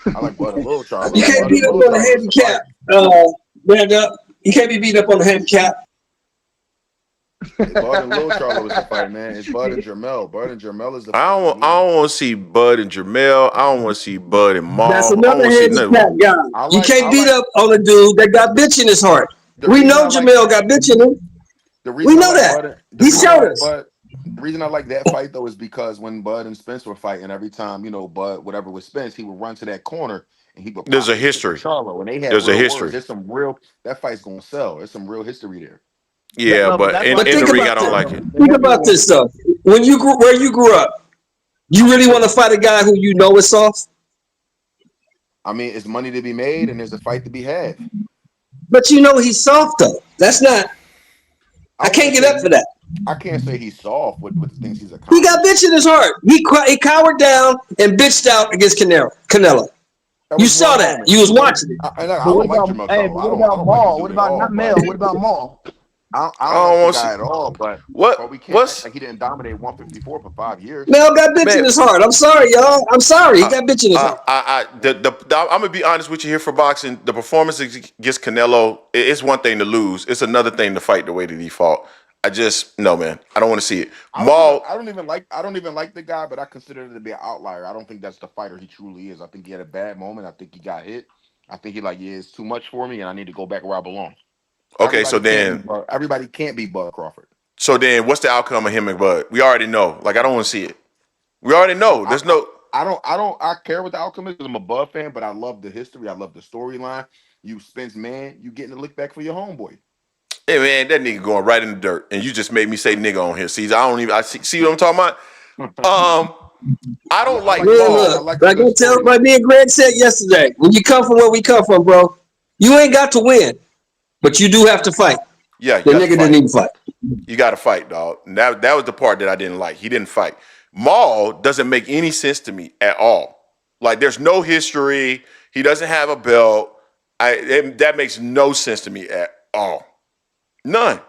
I like Bud and Little Charlo. You can't beat up on the handicap, Brenda. You can't be beat up on the handicap. Bud and Lil Charlo is the fight, man. It's Bud and Jermell. Bud and Jermell is the I fight to don't. me. I don't want to see Bud and Jamel. I don't want to see Bud and That's Maul. I don't another want to see none of handicap them. guy. You I can't beat like up on a dude that got bitch in his heart. the We reason know I like Jamel got bitch in him. the We reason I know like that. Bud. The He reason I showed like us. Bud. The reason I like that fight though is because when Bud and Spence were fighting, every time Bud, whatever with Spence, he would run to that corner and he would There's pop a his shit to history. Charlo, and they had There's a real words. history. There's some real that fight's gonna sell. There's some real history there. Yeah, No, but but that's in, why But in the the think ring, about I heavyweight don't this. like though. it. The Think about heavyweight. this though. Where you grew up, you really want to fight a guy who you know is soft, I mean, it's money to be made and there's a fight to be had. but you know he's soft though. That's not. I I can't wouldn't get say up for that. I can't say he's soft with the things he's He got accomplished. bitch in his heart. He cowered down and bitched out against Canelo. That You was one saw that. moment. You was watching it. I But what don't like about Jamel hey? Charlo. But what I about don't like the Maul? What dude at about all. not But Mel? What about Maul? I I don't don't like the want to guy see at all. But we can't act what's like he didn't dominate 154 for 5 years. Mel got bitch in man. his heart. I'm sorry, y'all. I'm sorry. He I, got bitch in his heart. I'm gonna be honest with you here for boxing. The performance against Canelo, it's one thing to lose. It's another thing to fight the way that he fought. I just no, man. I don't want to see it. Maul, I don't even like the guy, but I consider it to be an outlier. I don't think that's the fighter he truly is. I think he had a bad moment. I think he got hit. I think he like, yeah, it's too much for me, and I need to go back where I belong. okay. Everybody can't be Bud Crawford. So then, what's the outcome of him and Bud? We already know. Like I don't want to see it. We already I, know. I, There's I, no. I care what the outcome is because I'm a Bud fan, but I love the history. I love the storyline. You Spence, man, you getting a lick back for your homeboy. Hey man, that nigga going right in the dirt, and you just made me say nigga on here. See, I don't even. I see what I'm talking about. I don't like Man, I look, Maul. like a like good like storyline. me and Greg said yesterday, when you come from where we come from, bro, you ain't got to win, but you do have to fight. Yeah, you The got to nigga didn't fight. even fight. You got to fight, dog. And that was the part that I didn't like. He didn't fight. Maul doesn't make any sense to me at all. Like, there's no history. He doesn't have a belt. That makes no sense to me at all. None.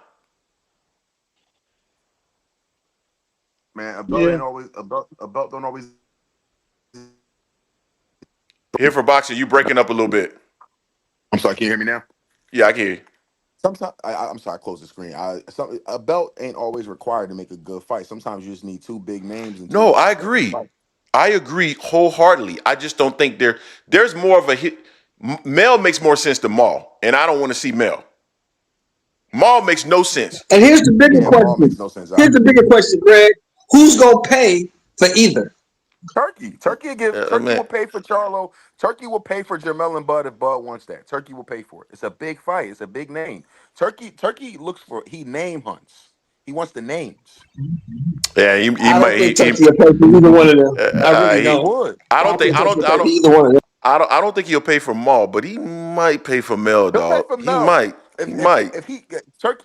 Man, Yeah. a belt don't always. Here for boxing, you breaking up a little bit. I'm sorry, can you hear me now? Yeah, I can hear you. Sometimes I'm sorry, I closed the screen. A belt ain't always required to make a good fight. Sometimes you just need two big names and two No, I guys that can agree. fight. I agree wholeheartedly. I just don't think there's more of a hit. Mel makes more sense than Maul, and I don't want to see Mel. Maul makes no sense. And here's the bigger Yeah, Maul makes question. no sense. I Here's the agree. bigger question, Greg. Who's gonna pay for either? Turkey Man, will pay for Charlo. Turkey will pay for Jermell and Bud if Bud wants that. Turkey will pay for it. It's a big fight. It's a big name. Turkey looks for he name hunts. He wants the names. yeah, he I don't might. think Turkey will pay for either one of them. I really He don't. would. I I don't don't think. think I Turkey don't. will I pay for don't. either one of them. I don't think he'll pay for Maul, but he might pay for Mel, He'll pay dog. for He Mel. might. If He if might. if he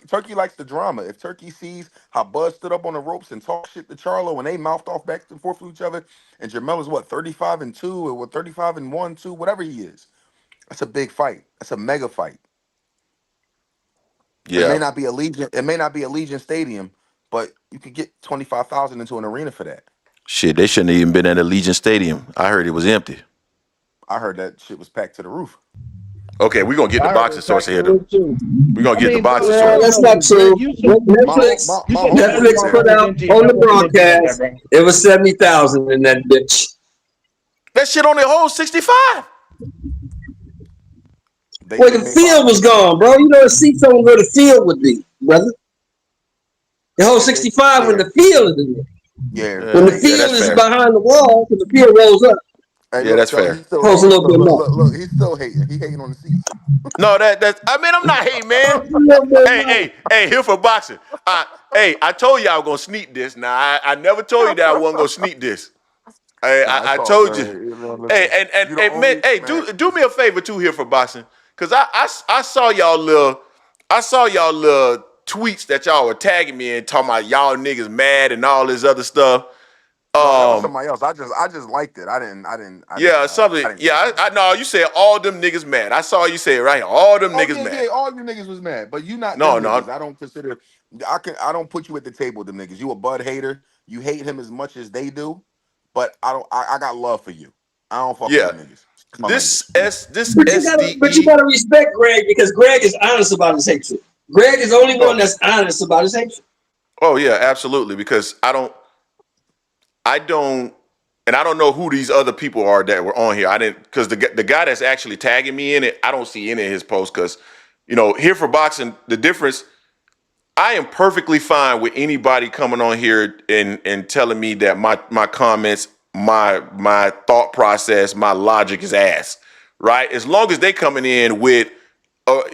Turkey likes the drama. If Turkey sees how Bud stood up on the ropes and talked shit to Charlo and they mouthed off back and forth with each other, and Jermell is what 35-2 or what 35-1, 2, whatever he is. That's a big fight. That's a mega fight. It may Yeah. not be a Legion. It may not be a Legion Stadium, but you could get 25,000 into an arena for that. Shit, they shouldn't have even been at Allegiant Stadium. I heard it was empty. I heard that shit was packed to the roof. Okay, we're gonna get the I heard boxing it source back to here the though. roof too. We're gonna I get the mean, bro, boxing Well, source. that's no, not Greg, true. you said What Netflix you My said the homeboy Netflix ballpark said put was out empty. It on the never been empty like that, broadcast, bro. it was 70,000 in that bitch. That shit only holds 65. they Well, they the made field was boxing. gone, bro. You know the seats on where the field would be, brother. The whole They 65 when yeah the field is in there. yeah When the Yeah, that's field is fair. behind the wall, when the field rolls up, Hey, Yeah, look, that's so fair. he's still holds a hating. little bit more. Look. He's still hating. He hating on the seats. No, that's. I mean, I'm not hating, man. Holds a little bit Hey, more. hey, hey, here for boxing. I told you I was gonna sneak this. Now, I never told you that I wasn't gonna sneak this. Nah, I it's all told you. good. You know, Hey, listen, you the and man, only hey, man. do me a favor too here for boxing, cause I saw y'all little tweets that y'all were tagging me and talking about y'all niggas mad and all this other stuff. No, that was Um, somebody else. I just liked it. yeah, something. I didn't Yeah, say nothing. I know you said all them niggas mad. I saw you say it right here. All them Oh niggas yeah, mad. yeah. All you niggas was mad, but you not No, them no. niggas. I don't consider. I don't put you at the table with them niggas. You a Bud hater. You hate him as much as they do, but I don't. I got love for you. I don't fuck with Yeah. them niggas. It's my language. This But you SDE. gotta respect Greg because Greg is honest about his hatred. Greg is the only one Oh, that's honest about his hatred. Oh yeah, absolutely. Because I don't, and I don't know who these other people are that were on here. I didn't, because the guy that's actually tagging me in it, I don't see any of his posts. Because, here for boxing, the difference, I am perfectly fine with anybody coming on here and telling me that my comments, my thought process, my logic is ass, right? As long as they coming in with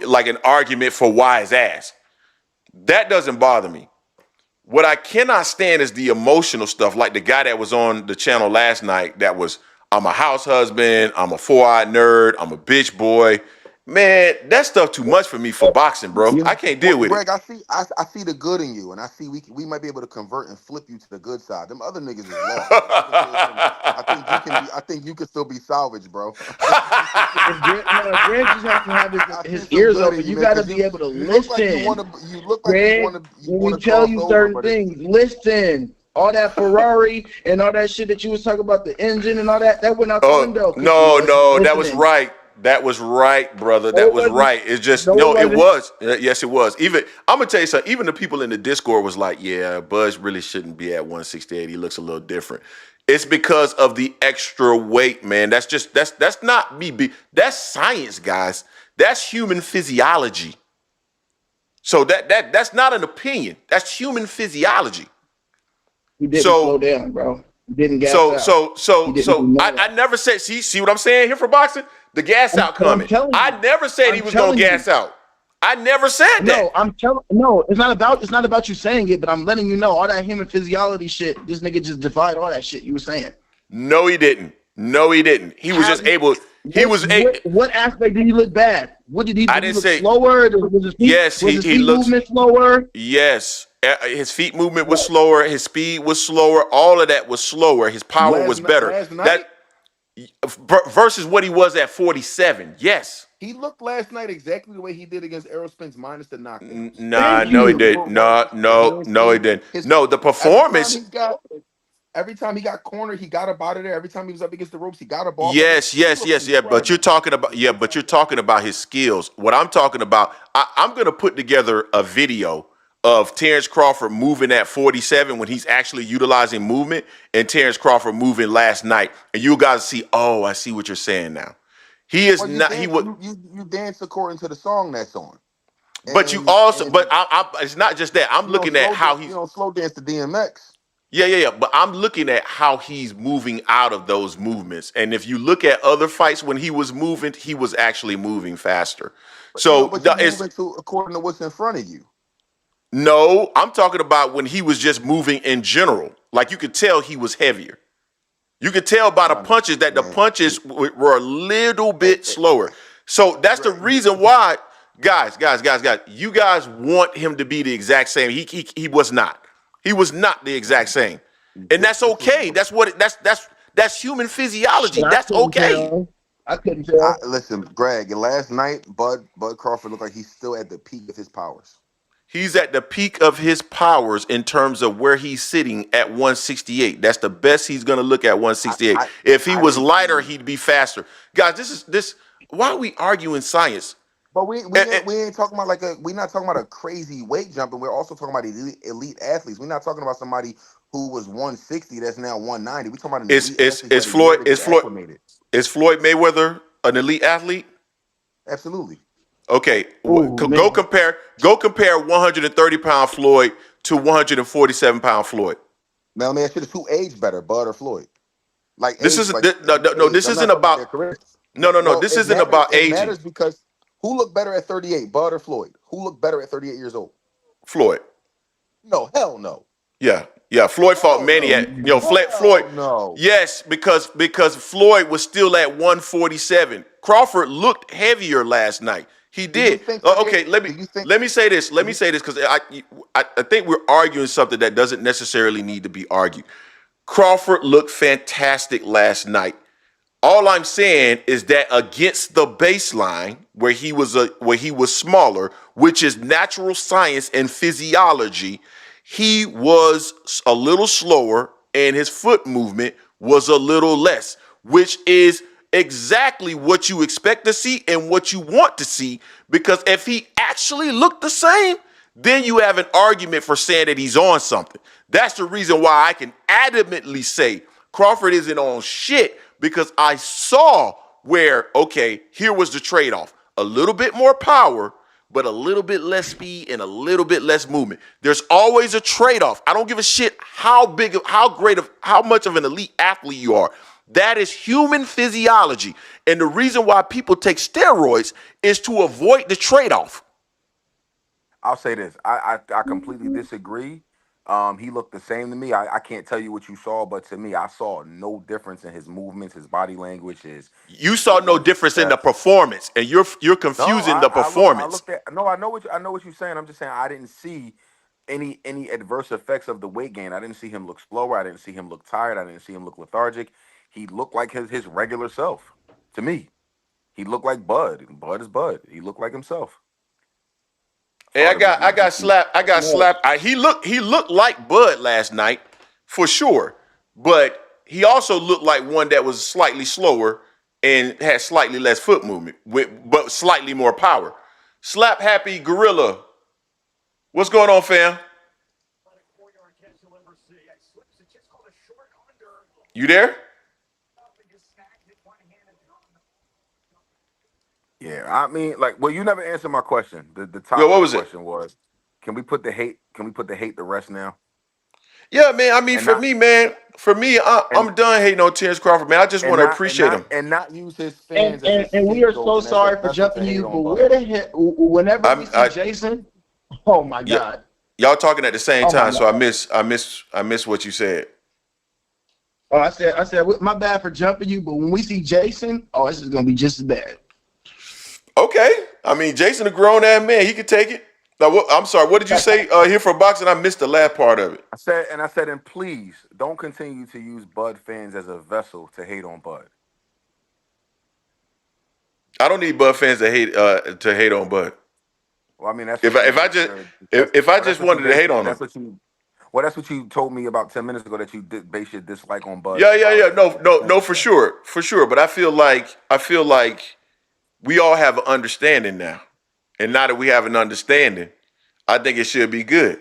like an argument for why it's ass, that doesn't bother me. What I cannot stand is the emotional stuff, like the guy that was on the channel last night that was, I'm a house husband, I'm a four-eyed nerd, I'm a bitch boy. Man, that stuff too much for me for boxing, bro. I can't Well, deal with it. Greg, I see the good in you, and I see we might be able to convert and flip you to the good side. Them other niggas is lost, but I think there's some. I think you can still be salvaged, bro. If Greg just has to have I see his some ears good open. in you, You man, got to because be able to you look like you listen. want to. You look like Greg, you when want we to tell cross you over, certain but it's things, listen. All that Ferrari and all that shit that you was talking about, the engine and all that, that went out the Oh, window because you no, wasn't no, that was listening. right. That was right, brother. No, That it was wasn't. right. It's just, No, it no, it wasn't. was. Yes, it was. Even, I'm going to tell you something. Even the people in the Discord was like, yeah, Buzz really shouldn't be at 168. He looks a little different. It's because of the extra weight, man. That's not me. That's science, guys. That's human physiology. So that's not an opinion. That's human physiology. He didn't slow So down, bro. He didn't gas So out. so He so didn't do so none I, of I that. never said, see what I'm saying here for boxing? The gas out But I'm coming. telling I you. never said he I'm was gonna telling you. gas out. I never said that. No, it's not about you saying it, but I'm letting you know all that human physiology shit, this nigga just defied all that shit you were saying. No, he didn't. No, he didn't. He was How just able. He was a. what aspect did he look bad? What I did he didn't look say. slower? Yes, Was he his he feet looks. movement slower? Yes, his feet movement was What? slower. His speed was slower. All of that was slower. His power was better. last night. That versus what he was at 47. Yes. He looked last night exactly the way he did against Errol Spence, minus the knockdowns. Nah, Thank His no, he feet you. didn't. were right. No, His no, hand no, he speed. didn't. His No, the performance. every time he got cornered, he got up out of there. Every time he was up against the ropes, he got up off of it. Yes, He yes, looked yes, yeah. But you're incredible. talking about, but you're talking about his skills. What I'm talking about, I'm gonna put together a video of Terence Crawford moving at 47 when he's actually utilizing movement, and Terence Crawford moving last night, and you guys see. Oh, I see what you're saying now. He is Well, not. He would. you dance according to the song that's on, But you also. But and it's not just that. I'm looking at how you he's. don't slow dance to DMX. Yeah. But I'm looking at how he's moving out of those movements. And if you look at other fights when he was moving, he was actually moving faster. So But you move it's into according to what's in front of you. no, I'm talking about when he was just moving in general. Like you could tell he was heavier. You could tell by the I know, punches that the man. punches were a little Eh, bit slower. So that's the Greg, reason why, guys, you guys want him to be the exact same. He was not. He was not the exact same, and that's this was okay. That's what that's human physiology. Shit, I That's couldn't okay. tell. I couldn't tell. listen, Greg. Last night, Bud Crawford looked like he's still at the peak of his powers. He's at the peak of his powers in terms of where he's sitting at 168. That's the best he's going to look at I, 168. I If he I was didn't lighter, see. he'd be faster. Guys, this. Why are we arguing science? But Eh, eh, we ain't talking about we're not talking about a crazy weight jump, and we're also talking about elite athletes. We're not talking about somebody who was 160 that's now 190. We're talking about an Is elite is athlete who is had a year Floyd to is get Floyd acclimated. is Floyd Mayweather an elite athlete? Absolutely. Okay, Oh go man. compare 130-pound Floyd to 147-pound Floyd. Now let me ask you this: who aged better, Bud or Floyd? Like This age, isn't like no. age. This I'm not isn't talking about about their careers. no. No, This isn't about It aging. matters because who looked better at 38, Bud or Floyd? Who looked better at 38 years old? Floyd. No, hell no. Yeah. Floyd fought Hell Manny no. at Floyd. Hell no. Yes, because Floyd was still at 147. Crawford looked heavier last night. He Do you did. think Okay, do you think let me say this. Let do me you, say this because I think we're arguing something that doesn't necessarily need to be argued. Crawford looked fantastic last night. All I'm saying is that against the baseline where he was smaller, which is natural science and physiology, he was a little slower and his foot movement was a little less, which is exactly what you expect to see and what you want to see because if he actually looked the same, then you have an argument for saying that he's on something. That's the reason why I can adamantly say Crawford isn't on shit, because I saw where, okay, here was the trade-off. A little bit more power, but a little bit less speed and a little bit less movement. There's always a trade-off. I don't give a shit how much of an elite athlete you are. That is human physiology. And the reason why people take steroids is to avoid the trade-off. I'll say this. I completely disagree. He looked the same to me. I can't tell you what you saw, but to me, I saw no difference in his movements, his body language, his You saw no footwork, difference in the steps. performance, and you're No, confusing the I performance. looked at. No, I know what you're saying. I'm just saying I didn't see any adverse effects of the weight gain. I didn't see him look slower. I didn't see him look tired. I didn't see him look lethargic. He looked like his regular self to me. He looked like Bud. Bud is Bud. He looked like himself. Hey, Far as I got slapped. I got No, slapped. He looked like Bud last night, for sure. But he also looked like one that was slightly slower and had slightly less foot movement, but slightly more power. Slap happy gorilla. What's going on, fam? You there? Yeah, I mean, like, well, you never answered my question. The Yo, top what of the was it? question was, can we put the hate? Can we put the hate to rest now? Yeah, man. I mean, And not for me, and I'm done hating on Terence Crawford, man. I just want to appreciate him. not use his and, fans as a and we are scapegoat so and as a sorry for vessel to jumping hate you, but on where Bud. the hell? Whenever we see I Jason, oh my yeah, God, y'all talking at the same oh my time, so God. I miss what you said. Oh, I said, my bad for jumping you, but when we see Jason, oh, this is gonna be just as bad. Okay. I mean, Jason, a grown ass man, he could take it. Now, I'm sorry. What did you say here for boxing? I missed the last part of it. I said, and please don't continue to use Bud fans as a vessel to hate on Bud. I don't need Bud fans to hate on Bud. Well, I mean, that's If what I, you if I just just that's if I well, that's just what you wanted to base hate on him, that's what you well, that's what you told me about 10 minutes ago that you did base your dislike on Bud yeah. about No, 50% for of that. sure, for sure. But I feel like we all have an understanding now, and now that we have an understanding, I think it should be good.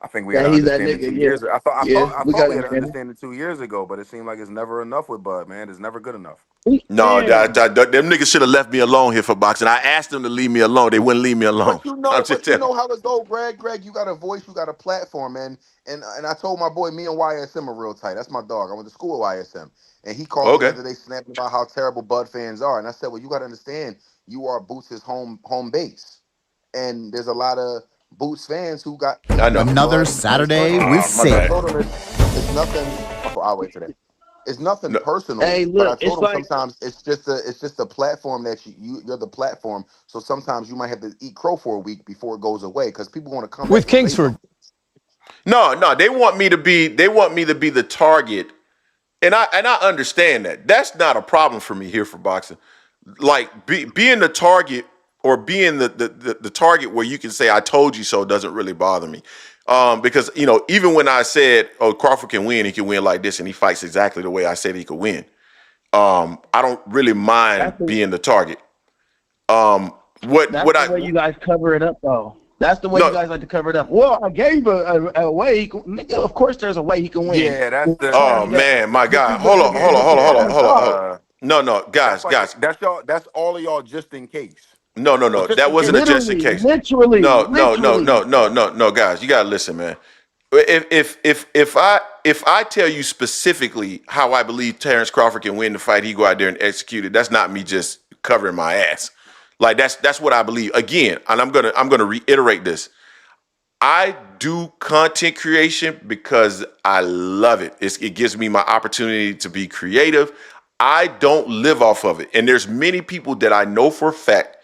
I think we had That an he's that understanding nigga. 2 years ago. Yeah, I we thought got we had an understanding. understanding 2 years ago, but it seemed like it's never enough with Bud, man. It's never good enough. No, Man, them niggas should have left me alone here for boxing. I asked them to leave me alone. They wouldn't leave me alone. I'm just But you telling you. know how it go, Greg. Greg, you got a voice, you got a platform, man. And I told my boy, me and YSM are real tight. That's my dog. I went to school with YSM, and he called me the Okay. other day snapping about how terrible Bud fans are. And I said, well, you got to understand, you are Boots' home base, and there's a lot of Boots fans who got I know. Another Bud and vice Saturday versa. with My And I Sable. bad. told him it's nothing. I'll wait today. It's nothing No, personal, hey, but I look, told it's him like sometimes it's just a platform that you're the platform. So sometimes you might have to eat crow for a week before it goes away because people want to come back With and say Kingsford. something. no. They want me to be the target, and I understand that. That's not a problem for me here for boxing. Like being the target or being the target where you can say I told you so doesn't really bother me. Because even when I said, oh, Crawford can win, he can win like this, and he fights exactly the way I said he could win. I don't really mind that's the being the target. Um, what that's what the I way you guys cover it up, though. That's the way you no guys like to cover it up. Well, I gave a way. Nigga, of course, there's a way he can win. Yeah, that's the Trying oh to get man, my God. but Hold on, hold on, hold on, hold on, you that's hold on, hold on. No, that's like guys. that's y'all. That's all of y'all just in case. So No. just That in wasn't a case. just in literally, case. literally, literally. No, guys. You gotta listen, man. If I tell you specifically how I believe Terence Crawford can win the fight, he go out there and execute it. That's not me just covering my ass. Like that's what I believe. Again, and I'm gonna reiterate this. I do content creation because I love it. It gives me my opportunity to be creative. I don't live off of it. And there's many people that I know for a fact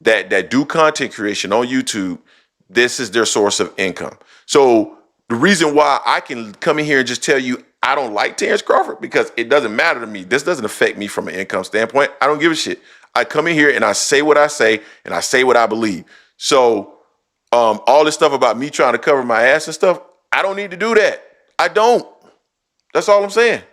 that do content creation on YouTube. This is their source of income. So the reason why I can come in here and just tell you I don't like Terence Crawford because it doesn't matter to me. This doesn't affect me from an income standpoint. I don't give a shit. I come in here and I say what I say and I say what I believe. So all this stuff about me trying to cover my ass and stuff, I don't need to do that. I don't. That's all I'm saying.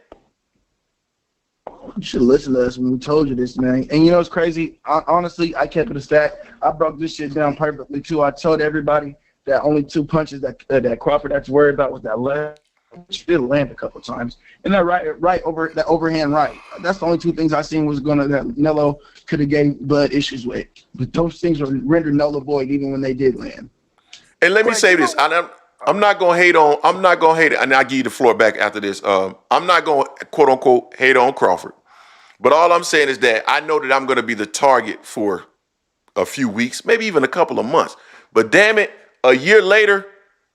You should listen to us when we told you this, man. And you know what's crazy? Honestly, I kept it a stack. I broke this shit down perfectly too. I told everybody that only 2 punches that Crawford had to worry about was that left, which did land a couple times, and that right over that overhand right. That's the only 2 things I seen was that Nello could have gave Bud issues with. But those things were rendered null and void even when they did land. And let me say this: I'm not gonna hate on. I'm not gonna hate it, and I'll give you the floor back after this. I'm not gonna quote unquote hate on Crawford, but all I'm saying is that I know that I'm gonna be the target for a few weeks, maybe even a couple of months. But damn it, a year later,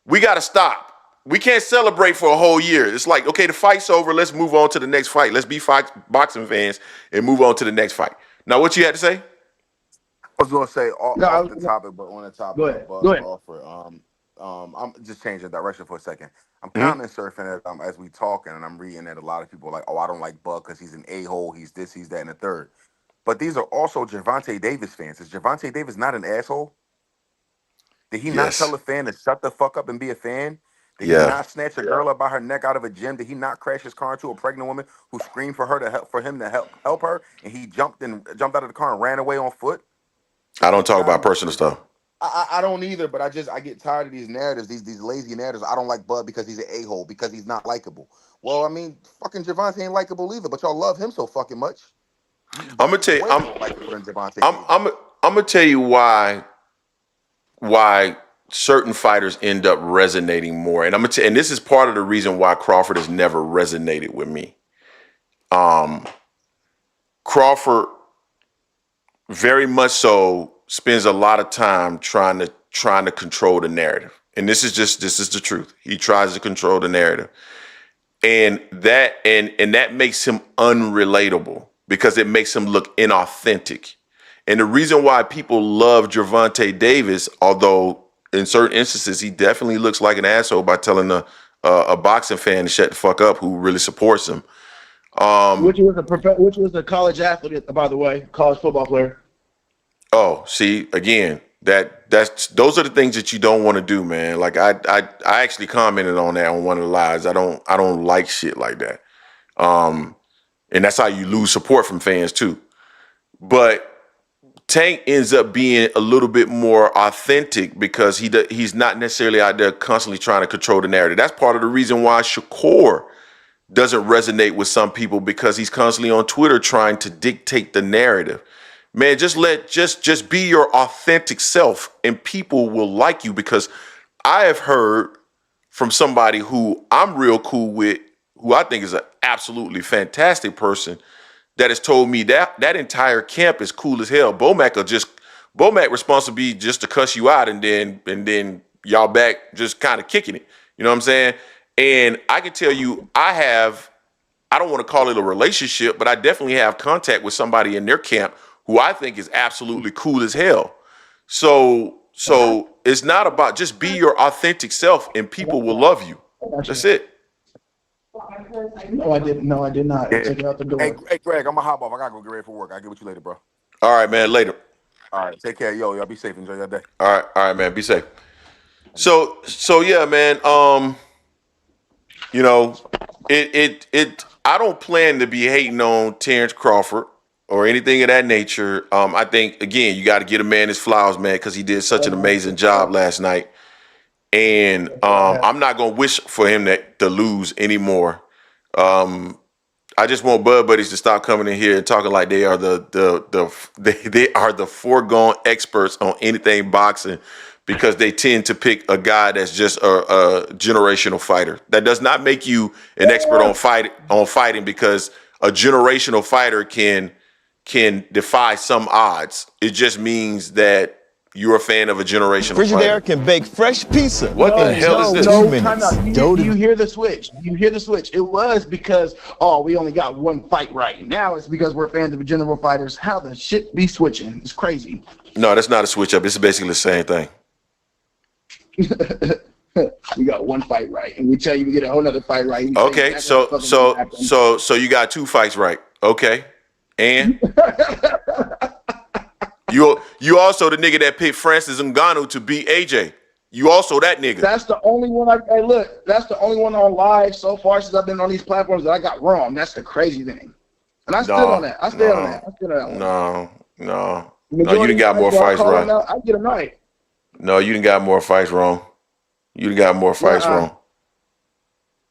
we gotta stop. We can't celebrate for a whole year. It's like, okay, the fight's over. Let's move on to the next fight. Let's be boxing fans and move on to the next fight. Now, what you had to say? I was gonna say off the No, topic, but on the topic go of ahead. Bud Go ahead. Crawford, I'm just changing direction for a second. I'm Mm-hmm. commenting surfing as we talking, and I'm reading that a lot of people are like, oh, I don't like Bud because he's an a-hole, he's this, he's that, and the third. But these are also Gervonta Davis fans. Is Gervonta Davis not an asshole? Did he not Yes. tell a fan to shut the fuck up and be a fan? Did he Yeah. not snatch a girl up by her neck out of a gym? Did he not crash his car into a pregnant woman who screamed for her to help, for him to help her, and he jumped out of the car and ran away on foot? I don't This talk guy, about personal stuff. I don't either, but I get tired of these narratives, these lazy narratives. I don't like Bud because he's an a-hole, because he's not likable. Well, I mean, fucking Gervonta ain't likable either, but y'all love him so fucking much. I'm Bud gonna is tell you. way I'm. more likable than Gervonta I'm. Davis. I'm gonna tell you why certain fighters end up resonating more, and and this is part of the reason why Crawford has never resonated with me. Um, Crawford very much so spends a lot of time trying to control the narrative, and this is the truth. He tries to control the narrative, and that makes him unrelatable because it makes him look inauthentic. And the reason why people love Gervonta Davis, although in certain instances he definitely looks like an asshole by telling a boxing fan to shut the fuck up who really supports him. Which was a college athlete, by the way, college football player. Oh, see, again, that's those are the things that you don't want to do, man. Like I actually commented on that on one of the lives. I don't like shit like that. And that's how you lose support from fans too. But Tank ends up being a little bit more authentic because he's not necessarily out there constantly trying to control the narrative. That's part of the reason why Shakur doesn't resonate with some people, because he's constantly on Twitter trying to dictate the narrative. Man, just be your authentic self and people will like you, because I have heard from somebody who I'm real cool with, who I think is an absolutely fantastic person, that has told me that entire camp is cool as hell. Bomac responsible to be just to cuss you out, and then y'all back just kind of kicking it. You know what I'm saying? And I can tell you, I don't want to call it a relationship, but I definitely have contact with somebody in their camp who I think is absolutely cool as hell. So it's not about, just be your authentic self and people will love you. That's it. No, I didn't. No, I did not. Yeah. Take it out the door. Hey, Greg, I'm gonna hop off. I gotta go get ready for work. I'll get with you later, bro. All right, man. Later. All right, take care. Y'all be safe. Enjoy your day. All right, man. Be safe. So yeah, man. You know, I don't plan to be hating on Terence Crawford or anything of that nature. I think, again, you got to get a man his flowers, man, because he did such an amazing job last night. And I'm not gonna wish for him to lose anymore. I just want Bud Buddies to stop coming in here and talking like they are they are the foregone experts on anything boxing, because they tend to pick a guy that's just a generational fighter. That does not make you an expert on fighting, because a generational fighter can defy some odds. It just means that you're a fan of a generational Frigidaire fighter. can bake fresh pizza. What the hell is this? No, time out. You hear the switch. You hear the switch. It was because, we only got one fight right. Now it's because we're fans of general fighters. How the shit be switching? It's crazy. No, that's not a switch up. It's basically the same thing. We got one fight right, and we tell you we get a whole nother fight right. Okay, so you got two fights right. Okay, and you also the nigga that picked Francis Ngannou to beat AJ. You also that nigga. That's the only one. That's the only one on live so far since I've been on these platforms that I got wrong. That's the crazy thing. And I stood on No, that. I stood on no, that. I stood on that one. no, no, no. You done Majority of got the more nights where I fights call him right. out, I get him right. No, you done got more fights wrong. You done got more fights Nuh-uh. wrong.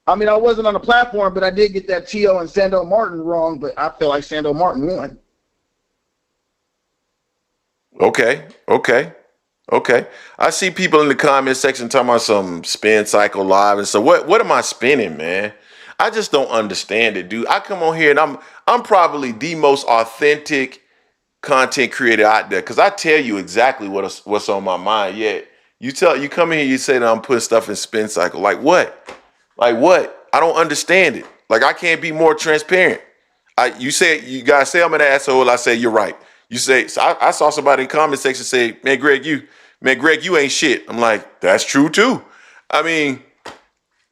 I mean, I wasn't on the platform, but I did get that T.O. and Sando Martin wrong, but I feel like Sando Martin won. Okay, okay, okay. I see people in the comment section talking about some spin cycle live and so what am I spinning, man? I just don't understand it, dude. I come on here and I'm probably the most authentic content creator out there because I tell you exactly what's on my mind. Yet you come in here, you say that I'm putting stuff in spin cycle. Like what? Like what? I don't understand it. Like I can't be more transparent. You say you guys say I'm an asshole. I say you're right. You say so I saw somebody in the comment section say, man, Greg, you ain't shit. I'm like, that's true too. I mean,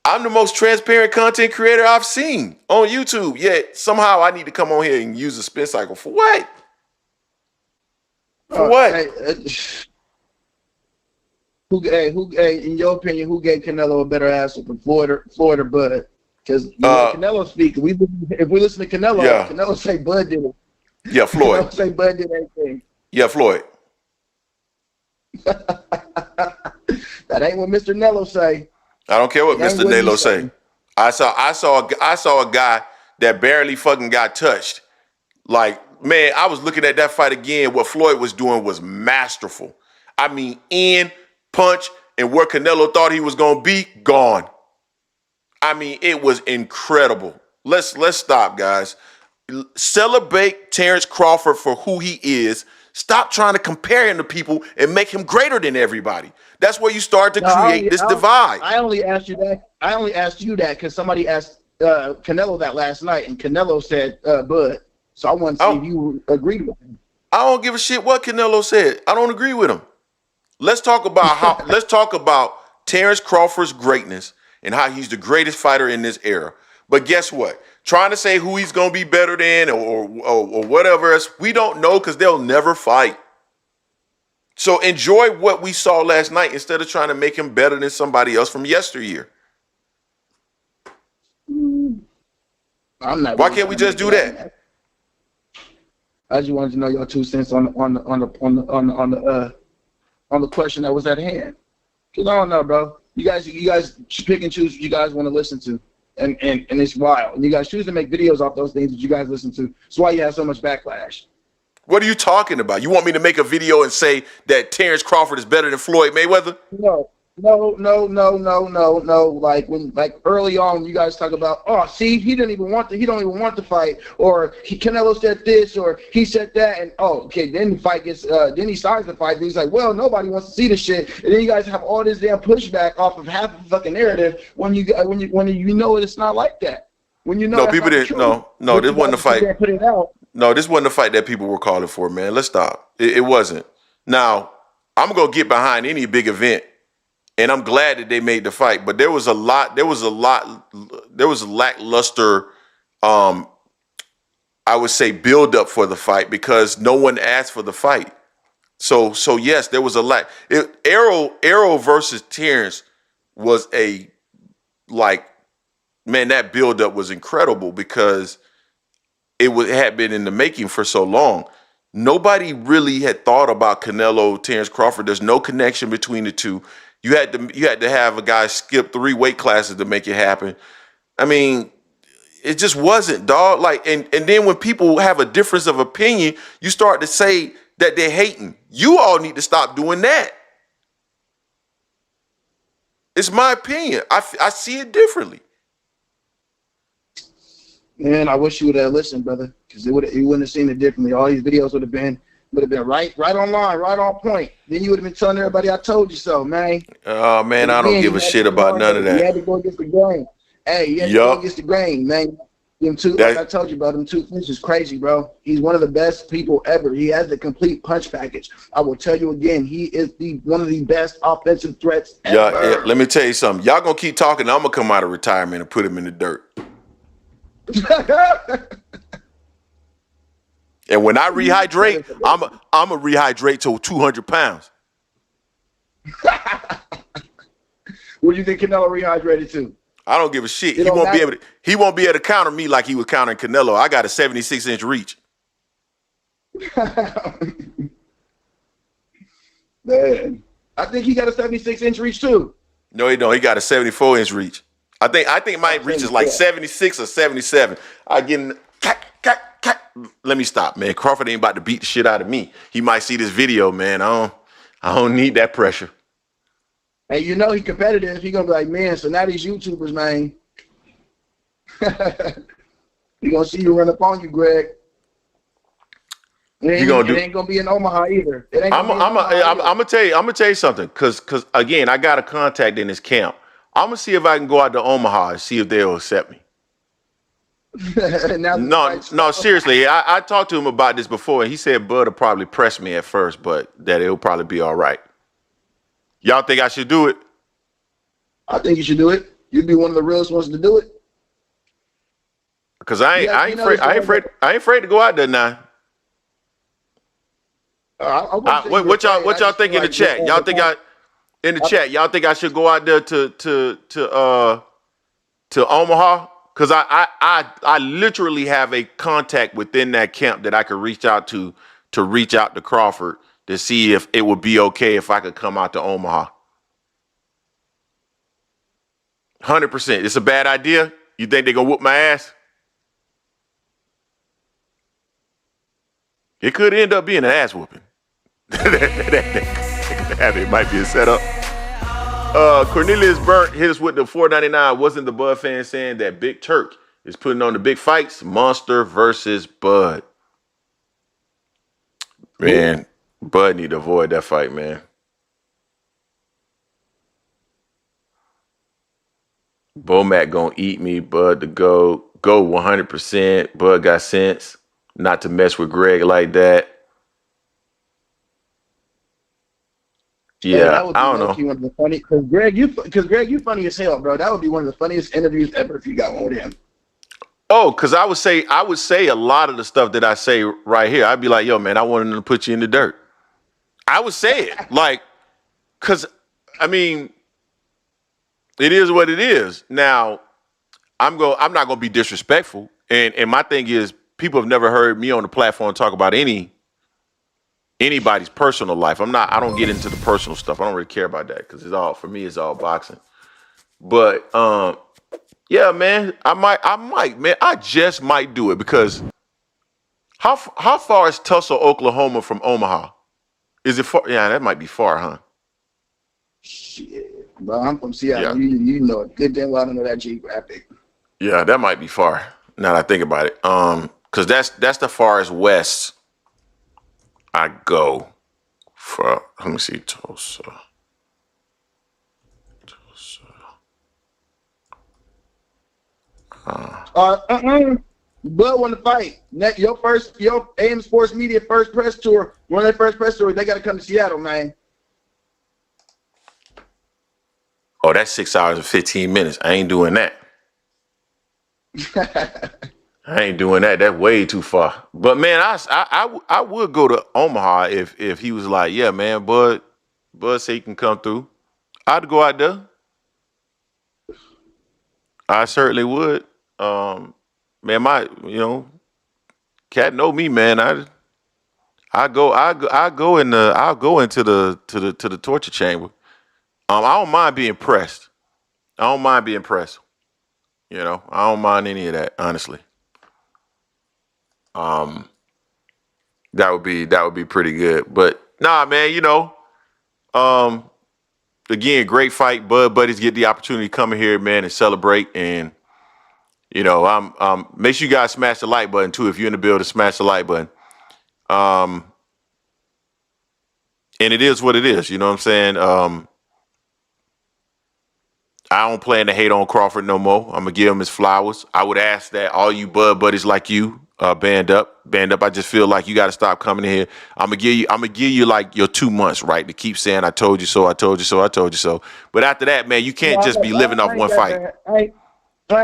I'm the most transparent content creator I've seen on YouTube. Yet somehow I need to come on here and use a spin cycle for what? For what? In your opinion, who gave Canelo a better ass for Florida Bud? Because Canelo speak. If we listen to Canelo, Yeah. Canelo say Bud did it. Yeah, Floyd. Canelo say Bud did everything. Yeah, Floyd. That ain't what Mr. Nello say. I don't care what That ain't Mr. what he Nalo say. I saw a guy that barely fucking got touched. Like, man, I was looking at that fight again. What Floyd was doing was masterful. I mean, in, punch, and where Canelo thought he was gonna be, gone. I mean, it was incredible. Let's stop, guys. Celebrate Terence Crawford for who he is. Stop trying to compare him to people and make him greater than everybody. That's where you start to create this divide. I only asked you that. I only asked you that because somebody asked Canelo that last night, and Canelo said Bud. So I want to see if you agreed with him. I don't give a shit what Canelo said. I don't agree with him. Let's talk about Terence Crawford's greatness and how he's the greatest fighter in this era. But guess what? Trying to say who he's gonna be better than or whatever else, we don't know because they'll never fight. So enjoy what we saw last night instead of trying to make him better than somebody else from yesteryear. I'm not. Why can't we just do that? I just wanted to know your 2 cents on the question that was at hand. Cause I don't know, bro. You guys pick and choose what you guys want to listen to, and it's wild. And you guys choose to make videos off those things that you guys listen to. That's why you have so much backlash. What are you talking about? You want me to make a video and say that Terence Crawford is better than Floyd Mayweather? No. Like early on, you guys talk about, oh, see, he don't even want to fight, or Canelo said this, or he said that, and then the fight gets, then he starts the fight, and he's like, well, nobody wants to see this shit, and then you guys have all this damn pushback off of half the fucking narrative when you know it's not like that. When you know no, people didn't. No, this wasn't the fight. Put it out. No, this wasn't the fight that people were calling for, man. Let's stop. It wasn't. Now, I'm gonna get behind any big event, and I'm glad that they made the fight. But there was a lackluster, I would say, build up for the fight because no one asked for the fight. So yes, there was a lack. Arrow versus Terence was man, that build up was incredible because it had been in the making for so long. Nobody really had thought about Canelo, Terence Crawford. There's no connection between the two. You had to have a guy skip 3 weight classes to make it happen. I mean, it just wasn't, dog. Like, and then when people have a difference of opinion, you start to say that they're hating. You all need to stop doing that. It's my opinion. I see it differently. Man, I wish you would have listened, brother, because you wouldn't have seen it differently. All these videos would have been right online, right on point. Then you would have been telling everybody, "I told you so, man." Oh man, I don't give a shit about none of that. You had to go against the grain. Hey, you had to go against the grain, man. Like I told you, bro, them 2 finishes is crazy, bro. He's one of the best people ever. He has the complete punch package. I will tell you again, he is one of the best offensive threats ever. Yeah, let me tell you something. Y'all gonna keep talking. I'm gonna come out of retirement and put him in the dirt. And when I rehydrate, I'm a rehydrate to 200 pounds. What do you think Canelo rehydrated to? I don't give a shit. It don't matter. He won't be able to counter me like he was countering Canelo. I got a 76-inch reach. Man, I think he got a 76-inch reach too. No, he don't. He got a 74-inch reach. I think my reach is like 76 or 77. I get in. Let me stop, man. Crawford ain't about to beat the shit out of me. He might see this video, man. I don't need that pressure. And you know he competitive. He gonna be like, man, so now these YouTubers, man. He gonna see you run up on you, Greg. It ain't gonna be in Omaha either. I'm gonna tell you something, cause again, I got a contact in this camp. I'm gonna see if I can go out to Omaha and see if they'll accept me. No, seriously. I talked to him about this before, and he said Bud will probably press me at first, but that it'll probably be all right. Y'all think I should do it? I think you should do it. You'd be one of the realest ones to do it. Cause I ain't afraid to go out there now. What y'all think in the chat? Y'all think y'all think I should go out there to Omaha? Cause I literally have a contact within that camp that I could reach out to reach out to Crawford to see if it would be okay if I could come out to Omaha. 100%. It's a bad idea. You think they're gonna whoop my ass? It could end up being an ass whooping. It might be a setup. Cornelius Burnt hit us with the $4.99. Wasn't the Bud fan saying that Big Turk is putting on the big fights? Monster versus Bud. Man, Bud need to avoid that fight, man. Bomac gonna eat me. Bud to go 100%. Bud got sense not to mess with Greg like that. Yeah, I don't know. One of the funny, because Greg, you funny as hell, bro. That would be one of the funniest interviews ever if you got one with him. Oh, because I would say a lot of the stuff that I say right here. I'd be like, yo, man, I wanted them to put you in the dirt. I would say it like, because I mean, it is what it is. Now, I'm not gonna be disrespectful, and my thing is, people have never heard me on the platform talk about anybody's personal life. I don't get into the personal stuff. I don't really care about that because for me, it's all boxing. But yeah, man, I might, man, I just might do it because how far is Tulsa, Oklahoma from Omaha? Is it far? Yeah, that might be far, huh? Shit, bro, I'm from Seattle. Yeah. You know it good damn well. I don't know that geographic. Yeah, that might be far. Now that I think about it, because that's the farthest west I go for. Let me see, Tulsa. Bud won the fight. Your AM Sports Media first press tour. One of their first press tours. They got to come to Seattle, man. Oh, that's 6 hours and 15 minutes. I ain't doing that. I ain't doing that. That's way too far. But man, I would go to Omaha if he was like, yeah, man, Bud say he can come through. I'd go out there. I certainly would. Man, cat know me, man. I'll go into the torture chamber. I don't mind being pressed. I don't mind being pressed. You know, I don't mind any of that, honestly. That would be pretty good. But nah, man, again, great fight. Bud buddies get the opportunity to come in here, man, and celebrate. And make sure you guys smash the like button too. If you're in the building, smash the like button. And it is what it is. You know what I'm saying? I don't plan to hate on Crawford no more. I'm gonna give him his flowers. I would ask that all you Bud buddies like you band up. I just feel like you got to stop coming in here. I'm gonna give you like your 2 months, right, to keep saying I told you so, I told you so, I told you so. But after that, man, you can't just be living off one fight. I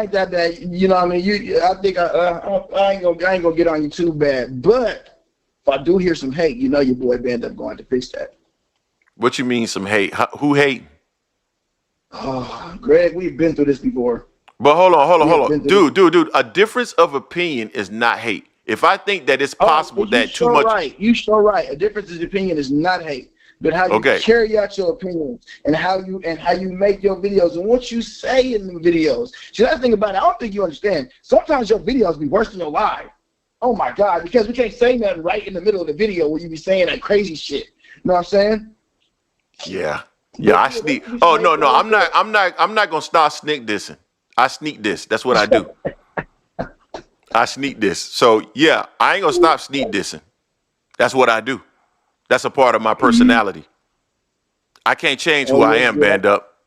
ain't that bad. You know what I mean? I think I ain't gonna get on you too bad. But if I do hear some hate, you know your boy band up going to fix that. What you mean some hate? Who hate? Oh, Greg, we've been through this before. But hold on, hold on, We hold have been on. through this. Dude. A difference of opinion is not hate. If I think that it's Oh, possible well, you that too sure much. right. You sure right. A difference of opinion is not hate, but how you Okay. carry out your opinion and how you make your videos and what you say in the videos. See, that's the thing about it. I don't think you understand. Sometimes your videos be worse than your live. Oh my God, because we can't say nothing right in the middle of the video where you be saying that crazy shit. You know what I'm saying? Yeah. Yeah, But I yeah, there sneak. be some Oh hate no, players, but I'm not gonna start sneak dissing. I sneak this. That's what I do. I sneak this. So yeah, I ain't gonna stop sneak dissing. That's what I do. That's a part of my personality. I can't change who oh I yeah, am, yeah. band up.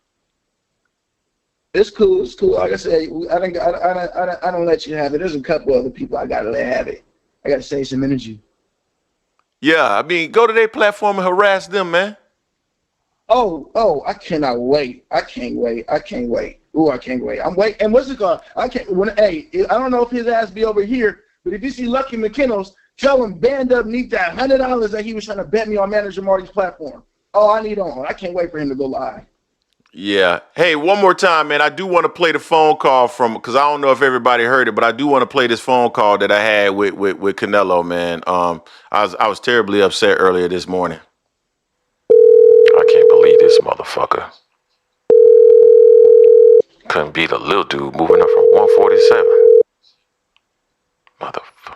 It's cool. It's cool. Like I said, I don't let you have it. There's a couple other people I gotta let have it. I gotta save some energy. Yeah, I mean, go to their platform and harass them, man. Oh, I cannot wait. I can't wait. I can't wait. Ooh, I can't wait. I'm waiting. And what's it called? I can't. Hey, I don't know if his ass be over here, but if you see Lucky McKinnell's, tell him band up need that $100 that he was trying to bet me on Manager Marty's platform. Oh, I need on. I can't wait for him to go live. Yeah. Hey, one more time, man. I do want to play the phone call from because I don't know if everybody heard it, but I do want to play this phone call that I had with Canelo, man. I was terribly upset earlier this morning. I can't believe this motherfucker couldn't beat a little dude moving up from 147. Motherfucker.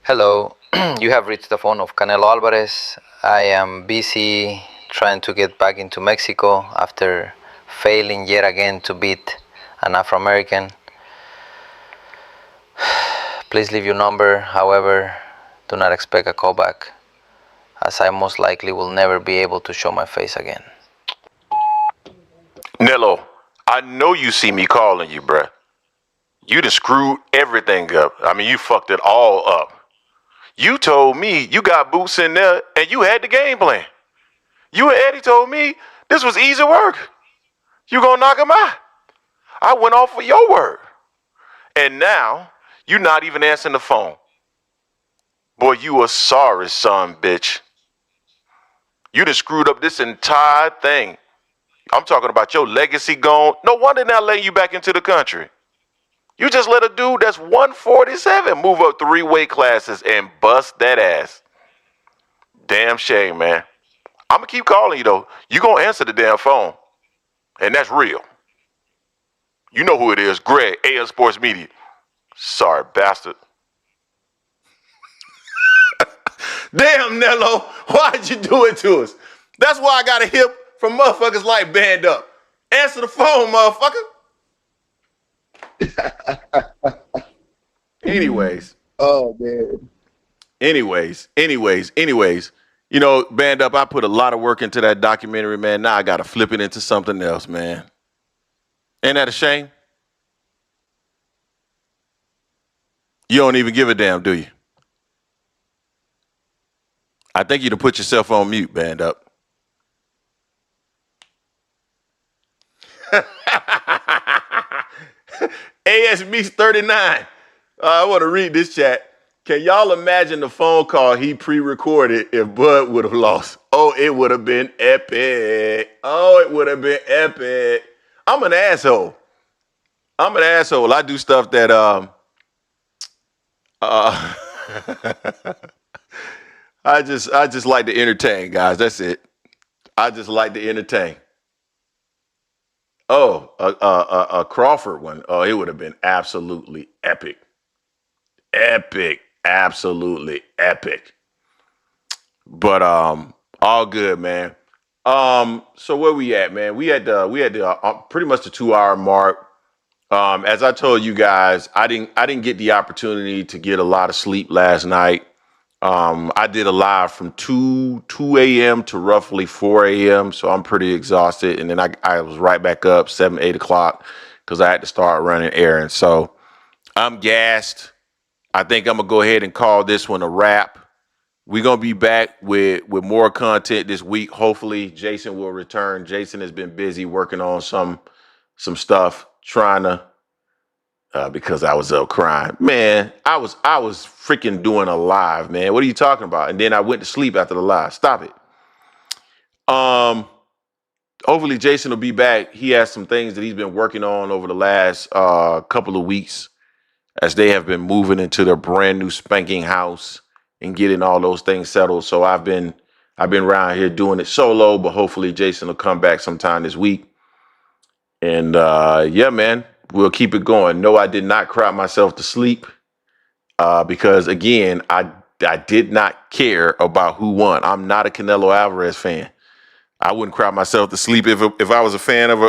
Hello, you have reached the phone of Canelo Alvarez. I am busy trying to get back into Mexico after failing yet again to beat an Afro-American. Please leave your number, however, do not expect a callback, as I most likely will never be able to show my face again. Nello, I know you see me calling you, bruh. You done screwed everything up. I mean, you fucked it all up. You told me you got boots in there and you had the game plan. You and Eddie told me this was easy work. You gonna knock him out. I went off of your word. And now, you not even answering the phone. Boy, you a sorry son, bitch. You done screwed up this entire thing. I'm talking about your legacy gone. No wonder they're not letting you back into the country. You just let a dude that's 147 move up 3 weight classes and bust that ass. Damn shame, man. I'm gonna keep calling you though. You gonna answer the damn phone. And that's real. You know who it is, Greg, AL Sports Media. Sorry, bastard. Damn, Nello, why'd you do it to us? That's why I got a hip from motherfuckers like Band Up. Answer the phone, motherfucker. Anyways. Oh man. Anyways. You know, Band Up, I put a lot of work into that documentary, man. Now I got to flip it into something else, man. Ain't that a shame? You don't even give a damn, do you? I think you done put yourself on mute, Band Up. AS Meets 39. I want to read this chat. Can y'all imagine the phone call he pre-recorded if Bud would have lost? Oh, it would have been epic. Oh, it would have been epic. I'm an asshole. I do stuff that uh I just like to entertain, guys. That's it. I just like to entertain. Oh, a Crawford one. Oh, it would have been absolutely epic. Epic. Absolutely epic. But all good, man. So where we at, man? We had pretty much the 2 hour mark. As I told you guys, I didn't get the opportunity to get a lot of sleep last night. I did a live from 2 a.m. to roughly 4 a.m. So I'm pretty exhausted. And then I was right back up 7, 8 o'clock because I had to start running errands. So I'm gassed. I think I'm gonna go ahead and call this one a wrap. We're gonna be back with more content this week. Hopefully, Jason will return. Jason has been busy working on some stuff, trying to because I was up crying. Man, I was freaking doing a live, man. What are you talking about? And then I went to sleep after the live. Stop it. hopefully Jason will be back. He has some things that he's been working on over the last couple of weeks as they have been moving into their brand new spanking house and getting all those things settled. So I've been around here doing it solo, but hopefully Jason will come back sometime this week. And yeah, man, we'll keep it going. No, I did not cry myself to sleep because, again, I did not care about who won. I'm not a Canelo Alvarez fan. I wouldn't cry myself to sleep if I was a fan of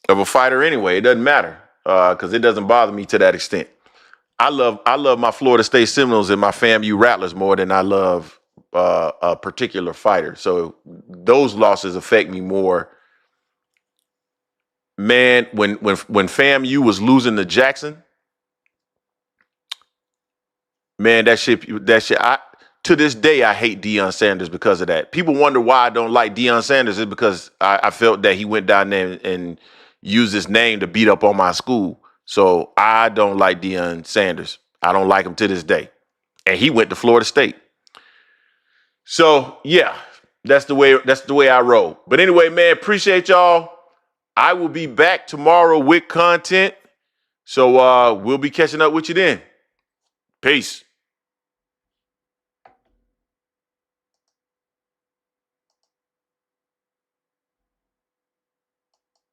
a fighter anyway. It doesn't matter because it doesn't bother me to that extent. I love my Florida State Seminoles and my FAMU Rattlers more than I love a particular fighter. So those losses affect me more. Man, when FAMU was losing to Jackson, man, that shit. To this day, I hate Deion Sanders because of that. People wonder why I don't like Deion Sanders. It's because I felt that he went down there and used his name to beat up on my school. So I don't like Deion Sanders. I don't like him to this day. And he went to Florida State. So yeah, that's the way I roll. But anyway, man, appreciate y'all. I will be back tomorrow with content. So we'll be catching up with you then. Peace.